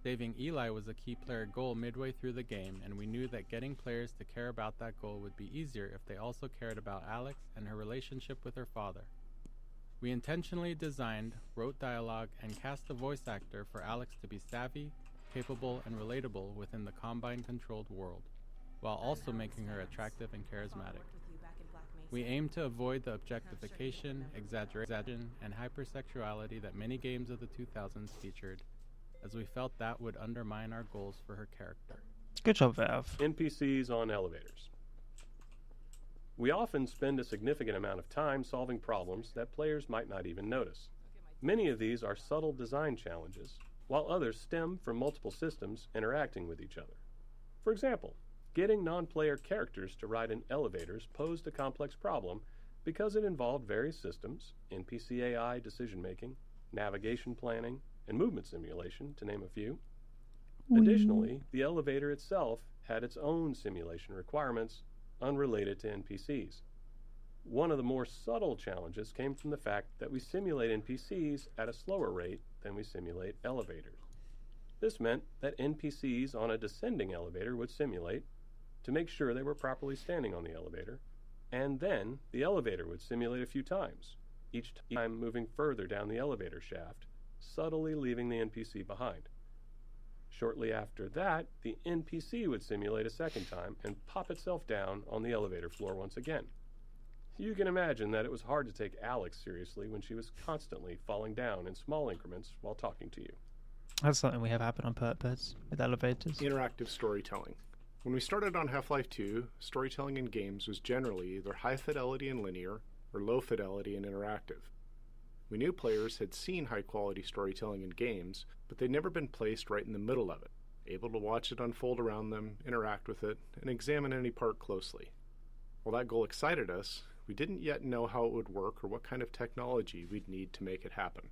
Saving Eli was a key player goal midway through the game, and we knew that getting players to care about that goal would be easier if they also cared about Alex and her relationship with her father. We intentionally designed, wrote dialogue, and cast a voice actor for Alex to be savvy, capable, and relatable within the Combine-controlled world, while also making her attractive and charismatic. We aimed to avoid the objectification, exaggeration, and hypersexuality that many games of the 2000s featured, as we felt that would undermine our goals for her character. Good job, Valve. NPCs on elevators. We often spend a significant amount of time solving problems that players might not even notice. Many of these are subtle design challenges, while others stem from multiple systems interacting with each other. For example, getting non-player characters to ride in elevators posed a complex problem because it involved various systems, NPC AI decision-making, navigation planning, and movement simulation, to name a few. Additionally, the elevator itself had its own simulation requirements unrelated to NPCs. One of the more subtle challenges came from the fact that we simulate NPCs at a slower rate than we simulate elevators. This meant that NPCs on a descending elevator would simulate to make sure they were properly standing on the elevator, and then the elevator would simulate a few times, each time moving further down the elevator shaft, subtly leaving the NPC behind. Shortly after that, the NPC would simulate a second time and pop itself down on the elevator floor once again. You can imagine that it was hard to take Alex seriously when she was constantly falling down in small increments while talking to you. That's something we have happen on purpose with elevators. Interactive storytelling. When we started on Half-Life 2, storytelling in games was generally either high fidelity and linear or low fidelity and interactive. We knew players had seen high-quality storytelling in games, but they'd never been placed right in the middle of it, able to watch it unfold around them, interact with it, and examine any part closely. While that goal excited us, we didn't yet know how it would work or what kind of technology we'd need to make it happen.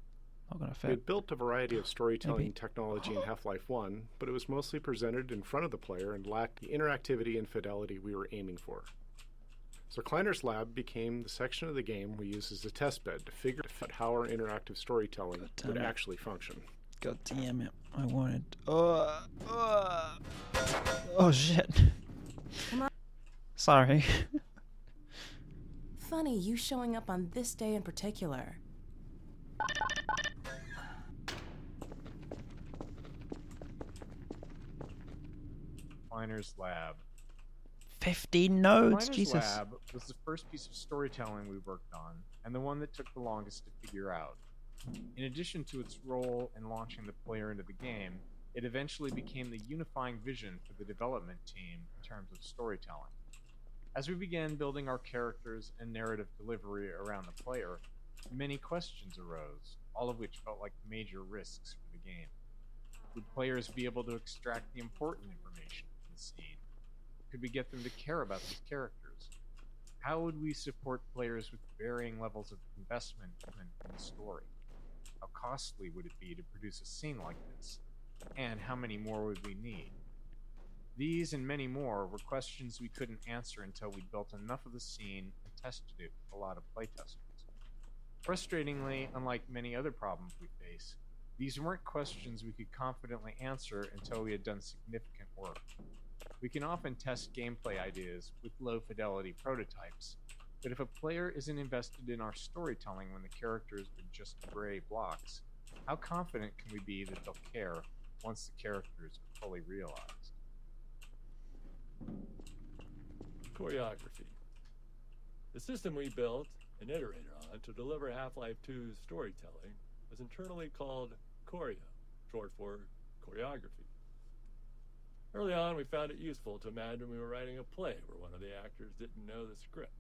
Not gonna fit. We had built a variety of storytelling technology in Half-Life 1, but it was mostly presented in front of the player and lacked the interactivity and fidelity we were aiming for. So Kleiner's lab became the section of the game we used as a testbed to figure out how our interactive storytelling would actually function. God damn it. I wanted... Oh shit. Come on. Sorry. Funny, you showing up on this day in particular. Kleiner's lab. 15 nodes, Kleiner's Jesus. lab was the first piece of storytelling we worked on, and the one that took the longest to figure out. In addition to its role in launching the player into the game, it eventually became the unifying vision for the development team in terms of storytelling. As we began building our characters and narrative delivery around the player, many questions arose, all of which felt like major risks for the game. Would players be able to extract the important information from the scene? Could we get them to care about these characters? How would we support players with varying levels of investment in the story? How costly would it be to produce a scene like this? And how many more would we need? These and many more were questions we couldn't answer until we built enough of the scene and tested it with a lot of playtesters. Frustratingly, unlike many other problems we face, These weren't questions we could confidently answer until we had done significant work. We can often test gameplay ideas with low-fidelity prototypes, but if a player isn't invested in our storytelling when the characters are just gray blocks, how confident can we be that they'll care once the characters are fully realized? Choreography. The system we built and iterated on to deliver Half-Life 2's storytelling was internally called choreo, short for choreography. Early on, we found it useful to imagine we were writing a play where one of the actors didn't know the script.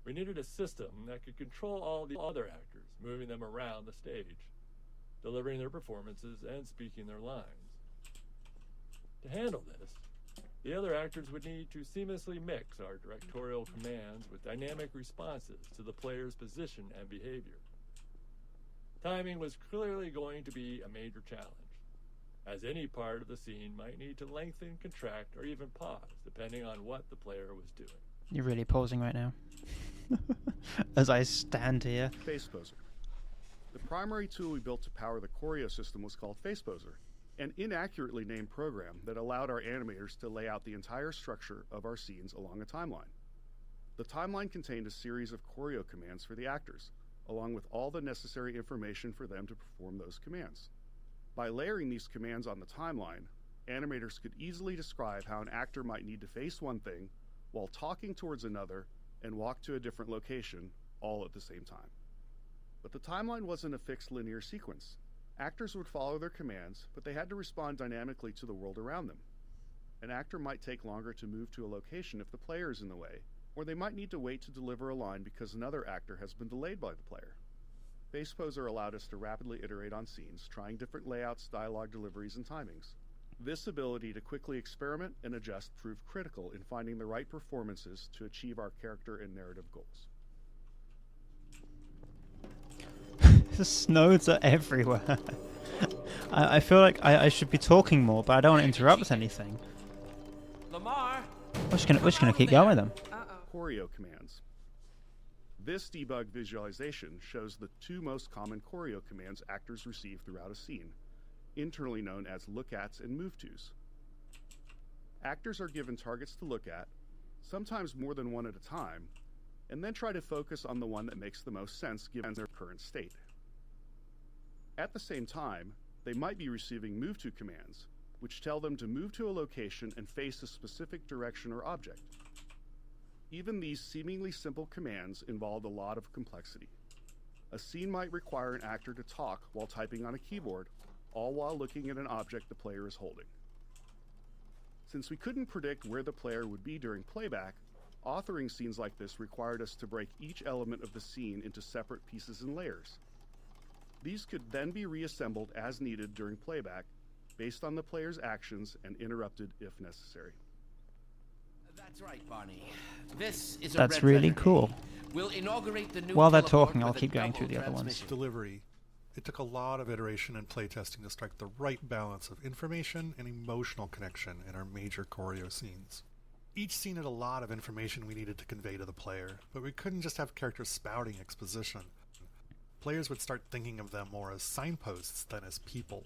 We needed a system that could control all the other actors, moving them around the stage, delivering their performances and speaking their lines. To handle this, the other actors would need to seamlessly mix our directorial commands with dynamic responses to the player's position and behavior. Timing was clearly going to be a major challenge, as any part of the scene might need to lengthen, contract, or even pause, depending on what the player was doing. You're really pausing right now. As I stand here. FacePoser. The primary tool we built to power the choreo system was called FacePoser, an inaccurately named program that allowed our animators to lay out the entire structure of our scenes along a timeline. The timeline contained a series of choreo commands for the actors, along with all the necessary information for them to perform those commands. By layering these commands on the timeline, animators could easily describe how an actor might need to face one thing while talking towards another and walk to a different location, all at the same time. But the timeline wasn't a fixed linear sequence. Actors would follow their commands, but they had to respond dynamically to the world around them. An actor might take longer to move to a location if the player is in the way, or they might need to wait to deliver a line because another actor has been delayed by the player. FacePoser allowed us to rapidly iterate on scenes, trying different layouts, dialogue deliveries, and timings. This ability to quickly experiment and adjust proved critical in finding the right performances to achieve our character and narrative goals. The snows are everywhere. I feel like I should be talking more, but I don't want to interrupt anything. Lamar! We're just gonna keep going with them. Choreo commands. This debug visualization shows the two most common choreo commands actors receive throughout a scene, internally known as look-ats and move-tos. Actors are given targets to look at, sometimes more than one at a time, and then try to focus on the one that makes the most sense given their current state. At the same time, they might be receiving move-to commands, which tell them to move to a location and face a specific direction or object. Even these seemingly simple commands involved a lot of complexity. A scene might require an actor to talk while typing on a keyboard, all while looking at an object the player is holding. Since we couldn't predict where the player would be during playback, authoring scenes like this required us to break each element of the scene into separate pieces and layers. These could then be reassembled as needed during playback, based on the player's actions and interrupted if necessary. That's right, Barney. This is That's really cool. We'll inaugurate the new While they're teleport talking, I'll with a keep going double through the other ones. transmission. Delivery. It took a lot of iteration and playtesting to strike the right balance of information and emotional connection in our major choreo scenes. Each scene had a lot of information we needed to convey to the player, but we couldn't just have characters spouting exposition. Players would start thinking of them more as signposts than as people.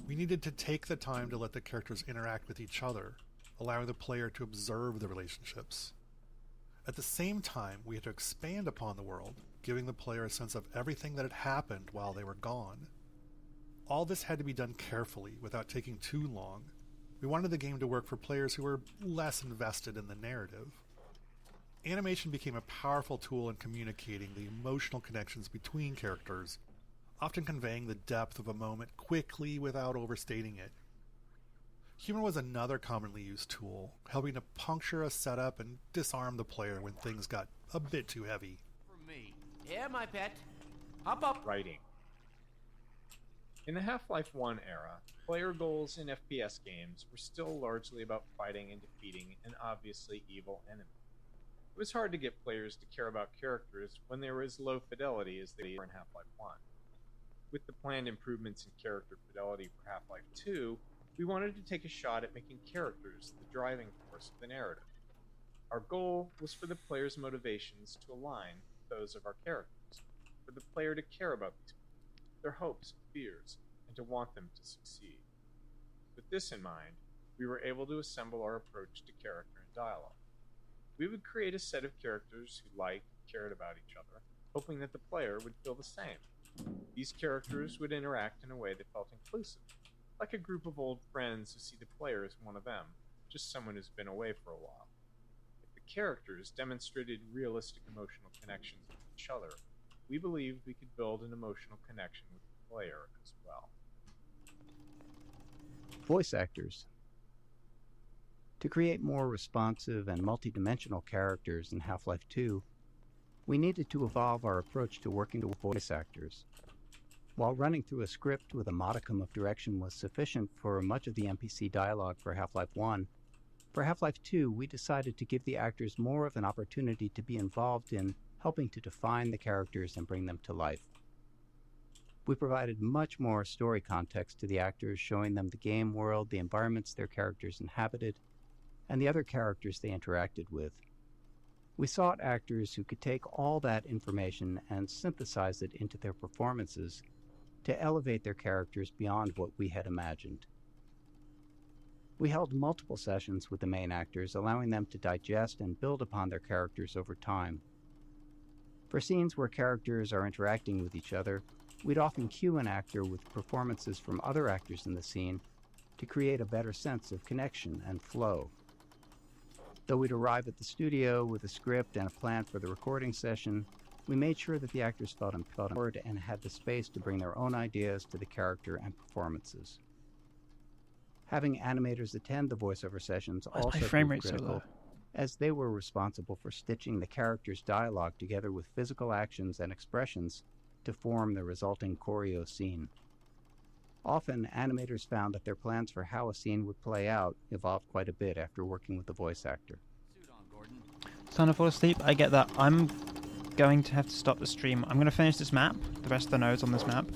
We needed to take the time to let the characters interact with each other, allowing the player to observe the relationships. At the same time, we had to expand upon the world, giving the player a sense of everything that had happened while they were gone. All this had to be done carefully, without taking too long. We wanted the game to work for players who were less invested in the narrative. Animation became a powerful tool in communicating the emotional connections between characters, often conveying the depth of a moment quickly without overstating it. Humor was another commonly used tool, helping to puncture a setup and disarm the player when things got a bit too heavy. For me. Here, my pet. Hop up. Writing. In the Half-Life 1 era, player goals in FPS games were still largely about fighting and defeating an obviously evil enemy. It was hard to get players to care about characters when they were as low fidelity as they were in Half-Life 1. With the planned improvements in character fidelity for Half-Life 2, we wanted to take a shot at making characters the driving force of the narrative. Our goal was for the player's motivations to align with those of our characters, for the player to care about these people. their hopes and fears, and to want them to succeed. With this in mind, we were able to assemble our approach to character and dialogue. We would create a set of characters who liked and cared about each other, hoping that the player would feel the same. These characters would interact in a way that felt inclusive, like a group of old friends who see the player as one of them, just someone who's been away for a while. If the characters demonstrated realistic emotional connections with each other, we believed we could build an emotional connection with the player as well. Voice actors. To create more responsive and multidimensional characters in Half-Life 2, we needed to evolve our approach to working with voice actors. While running through a script with a modicum of direction was sufficient for much of the NPC dialogue for Half-Life 1, for Half-Life 2 we decided to give the actors more of an opportunity to be involved in helping to define the characters and bring them to life. We provided much more story context to the actors, showing them the game world, the environments their characters inhabited, and the other characters they interacted with. We sought actors who could take all that information and synthesize it into their performances to elevate their characters beyond what we had imagined. We held multiple sessions with the main actors, allowing them to digest and build upon their characters over time. For scenes where characters are interacting with each other, we'd often cue an actor with performances from other actors in the scene to create a better sense of connection and flow. Though we'd arrive at the studio with a script and a plan for the recording session, we made sure that the actors felt empowered and had the space to bring their own ideas to the character and performances. Having animators attend the voiceover sessions also proved critical, as they were responsible for stitching the characters' dialogue together with physical actions and expressions to form the resulting choreo scene. Often, animators found that their plans for how a scene would play out evolved quite a bit after working with the voice actor. Time to fall asleep? I get that. I'm going to have to stop the stream. I'm going to finish this map, the rest of the nodes on this map,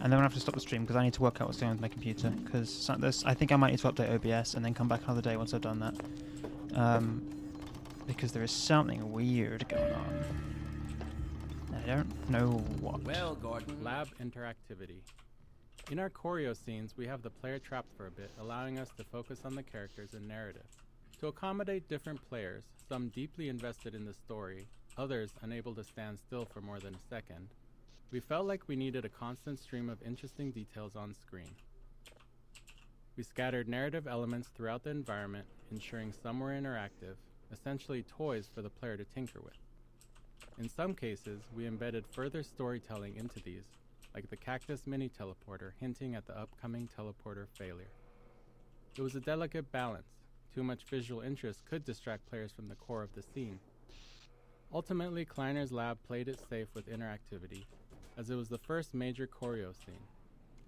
and then I'll have to stop the stream because I need to work out what's going on with my computer. Because I think I might need to update OBS and then come back another day once I've done that. Because there is something weird going on. I don't know what. Well, Gordon. Lab interactivity. In our choreo scenes, we have the player trapped for a bit, allowing us to focus on the characters and narrative. To accommodate different players, some deeply invested in the story, others unable to stand still for more than a second, we felt like we needed a constant stream of interesting details on screen. We scattered narrative elements throughout the environment, ensuring some were interactive, essentially toys for the player to tinker with. In some cases, we embedded further storytelling into these, like the cactus mini teleporter hinting at the upcoming teleporter failure. It was a delicate balance. Too much visual interest could distract players from the core of the scene. Ultimately, Kleiner's lab played it safe with interactivity, as it was the first major choreo scene.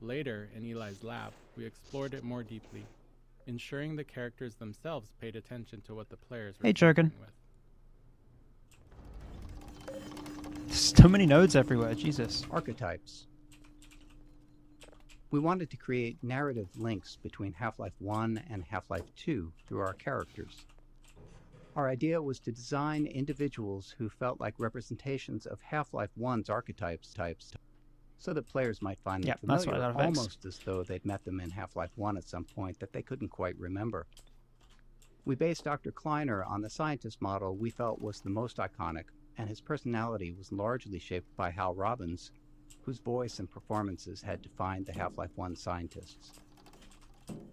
Later, in Eli's lab, we explored it more deeply, ensuring the characters themselves paid attention to what the players were Jurgen. with. There's so many nodes everywhere, Jesus. Archetypes. We wanted to create narrative links between Half-Life 1 and Half-Life 2 through our characters. Our idea was to design individuals who felt like representations of Half-Life 1's archetypes, so that players might find them familiar, almost as though they'd met them in Half-Life 1 at some point that they couldn't quite remember. We based Dr. Kleiner on the scientist model we felt was the most iconic, and his personality was largely shaped by Hal Robbins, whose voice and performances had defined the Half-Life 1 scientists.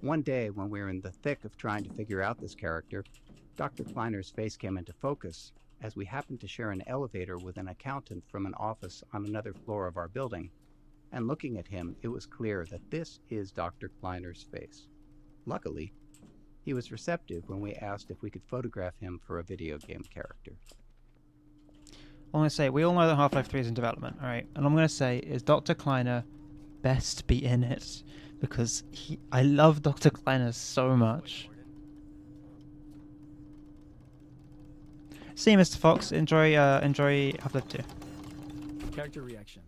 One day, when we were in the thick of trying to figure out this character, Dr. Kleiner's face came into focus as we happened to share an elevator with an accountant from an office on another floor of our building, and looking at him, it was clear that this is Dr. Kleiner's face. Luckily, he was receptive when we asked if we could photograph him for a video game character. I'm going to say, we all know that Half-Life 3 is in development, alright? And I'm going to say, is Dr. Kleiner best be in it? Because I love Dr. Kleiner so much. See you, Mr. Fox. Enjoy Half-Life 2. Character reactions.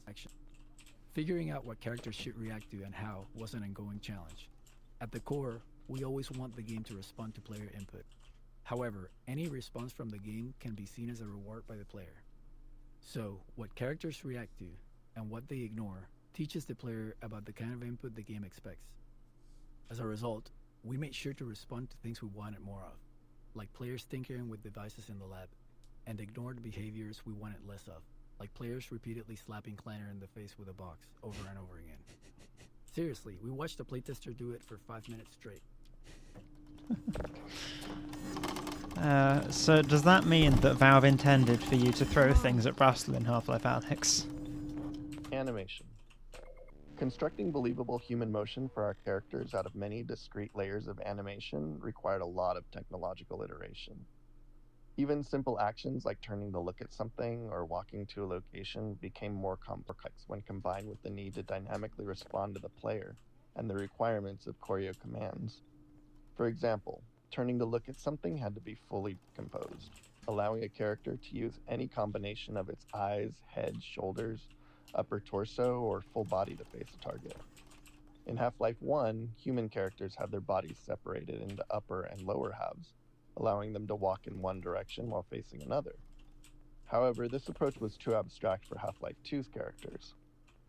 Figuring out what characters should react to and how was an ongoing challenge. At the core, we always want the game to respond to player input. However, any response from the game can be seen as a reward by the player. So, what characters react to and what they ignore teaches the player about the kind of input the game expects. As a result, we made sure to respond to things we wanted more of, like players tinkering with devices in the lab, and ignored behaviors we wanted less of, like players repeatedly slapping Kleiner in the face with a box over and over again. Seriously, we watched a playtester do it for 5 minutes straight. So does that mean that Valve intended for you to throw things at Russell in Half-Life Alyx? Animation. Constructing believable human motion for our characters out of many discrete layers of animation required a lot of technological iteration. Even simple actions like turning to look at something or walking to a location became more complex when combined with the need to dynamically respond to the player and the requirements of choreo commands. For example, turning to look at something had to be fully composed, allowing a character to use any combination of its eyes, head, shoulders, upper torso, or full body to face a target. In Half-Life 1, human characters had their bodies separated into upper and lower halves, allowing them to walk in one direction while facing another. However, this approach was too abstract for Half-Life 2's characters.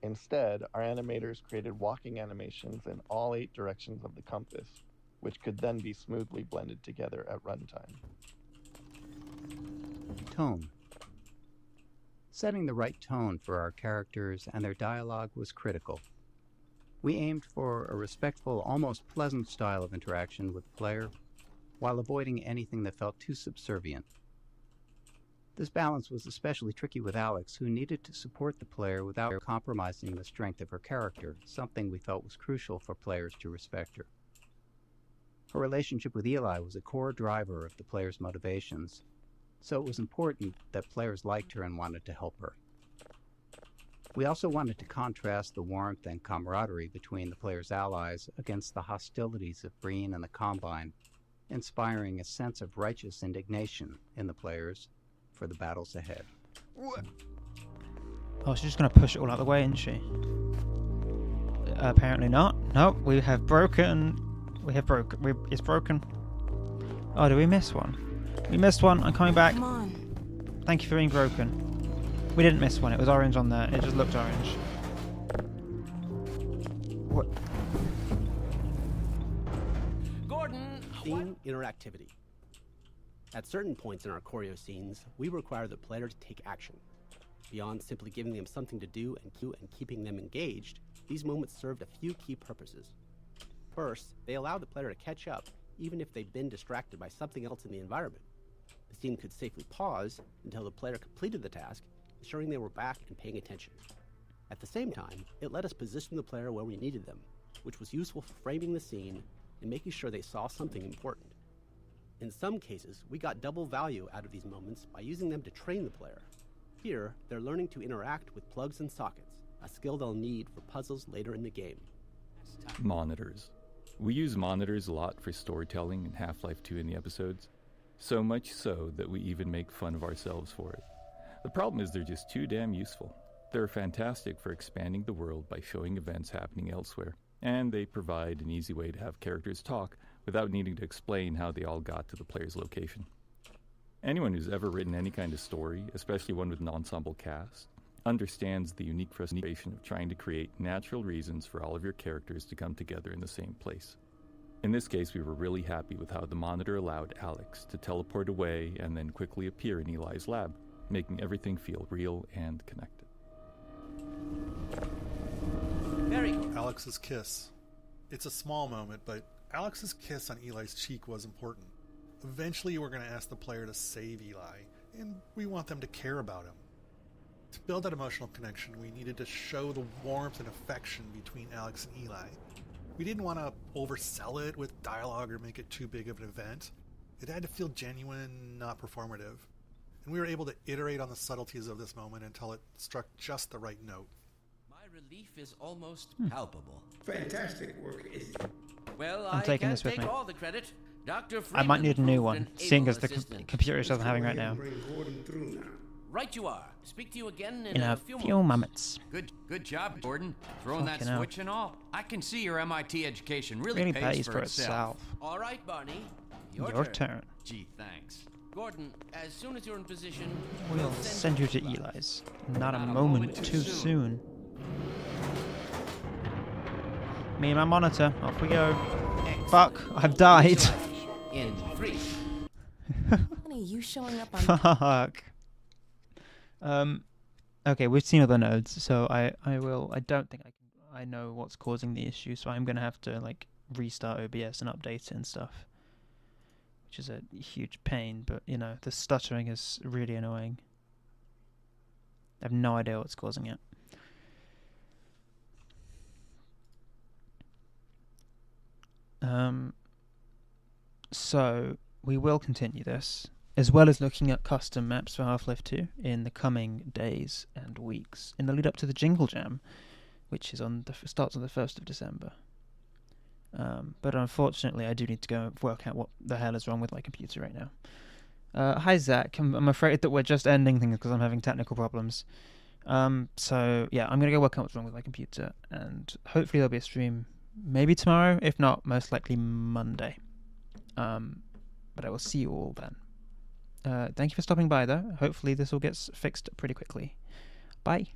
Instead, our animators created walking animations in all 8 directions of the compass, which could then be smoothly blended together at runtime. Tone. Setting the right tone for our characters and their dialogue was critical. We aimed for a respectful, almost pleasant style of interaction with the player, while avoiding anything that felt too subservient. This balance was especially tricky with Alex, who needed to support the player without compromising the strength of her character, something we felt was crucial for players to respect her. Her relationship with Eli was a core driver of the player's motivations, so it was important that players liked her and wanted to help her. We also wanted to contrast the warmth and camaraderie between the player's allies against the hostilities of Breen and the Combine, inspiring a sense of righteous indignation in the players for the battles ahead. Oh, she's just going to push it all out of the way, isn't she? Apparently not. Nope, we have broken. It's broken. Oh, did we miss one? We missed one. I'm coming back. Come on. Thank you for being broken. We didn't miss one. It was orange on there. It just looked orange. What? Gordon! Theme interactivity. At certain points in our choreo scenes, we require the player to take action. Beyond simply giving them something to do and keeping them engaged, these moments served a few key purposes. First, they allowed the player to catch up, even if they'd been distracted by something else in the environment. The scene could safely pause until the player completed the task, ensuring they were back and paying attention. At the same time, it let us position the player where we needed them, which was useful for framing the scene and making sure they saw something important. In some cases, we got double value out of these moments by using them to train the player. Here, they're learning to interact with plugs and sockets, a skill they'll need for puzzles later in the game. Monitors. We use monitors a lot for storytelling in Half-Life 2 in the episodes, so much so that we even make fun of ourselves for it. The problem is they're just too damn useful. They're fantastic for expanding the world by showing events happening elsewhere, and they provide an easy way to have characters talk without needing to explain how they all got to the player's location. Anyone who's ever written any kind of story, especially one with an ensemble cast, understands the unique frustration of trying to create natural reasons for all of your characters to come together in the same place. In this case, we were really happy with how the monitor allowed Alex to teleport away and then quickly appear in Eli's lab, making everything feel real and connected. Very good. Alex's kiss. It's a small moment, but Alex's kiss on Eli's cheek was important. Eventually, we're going to ask the player to save Eli, and we want them to care about him. To build that emotional connection, we needed to show the warmth and affection between Alex and Eli. We didn't want to oversell it with dialogue or make it too big of an event. It had to feel genuine, not performative. And we were able to iterate on the subtleties of this moment until it struck just the right note. My relief is almost palpable. Fantastic work. Well, I'm taking this with take me. all the credit. Dr. I might need a new one, an seeing as able the assistant. computer is doesn't having right now. Right you are. Speak to you again In a few moments. Good job, Gordon. Throwing that Fucking hell. switch and all. I can see your MIT education really, Really pays for itself. All right, Barney. Your turn. Gee, thanks. Gordon, as soon as you're in position, We'll send you to Eli's. Not a moment too soon. Me and my monitor. Off we go. Fuck, I've died. In 3. Honey, you showing up on... Fuck. Okay, we've seen other nodes, so I don't think I know what's causing the issue, so I'm gonna have to like restart OBS and update it and stuff, which is a huge pain. But you know, the stuttering is really annoying. I have no idea what's causing it. So we will continue this, as well as looking at custom maps for Half-Life 2 in the coming days and weeks, in the lead up to the Jingle Jam, which is starts on the 1st of December. But unfortunately, I do need to go work out what the hell is wrong with my computer right now. Hi Zach, I'm afraid that we're just ending things because I'm having technical problems. So yeah, I'm gonna go work out what's wrong with my computer, and hopefully there'll be a stream maybe tomorrow, if not, most likely Monday. But I will see you all then. Thank you for stopping by though. Hopefully this all gets fixed pretty quickly. Bye.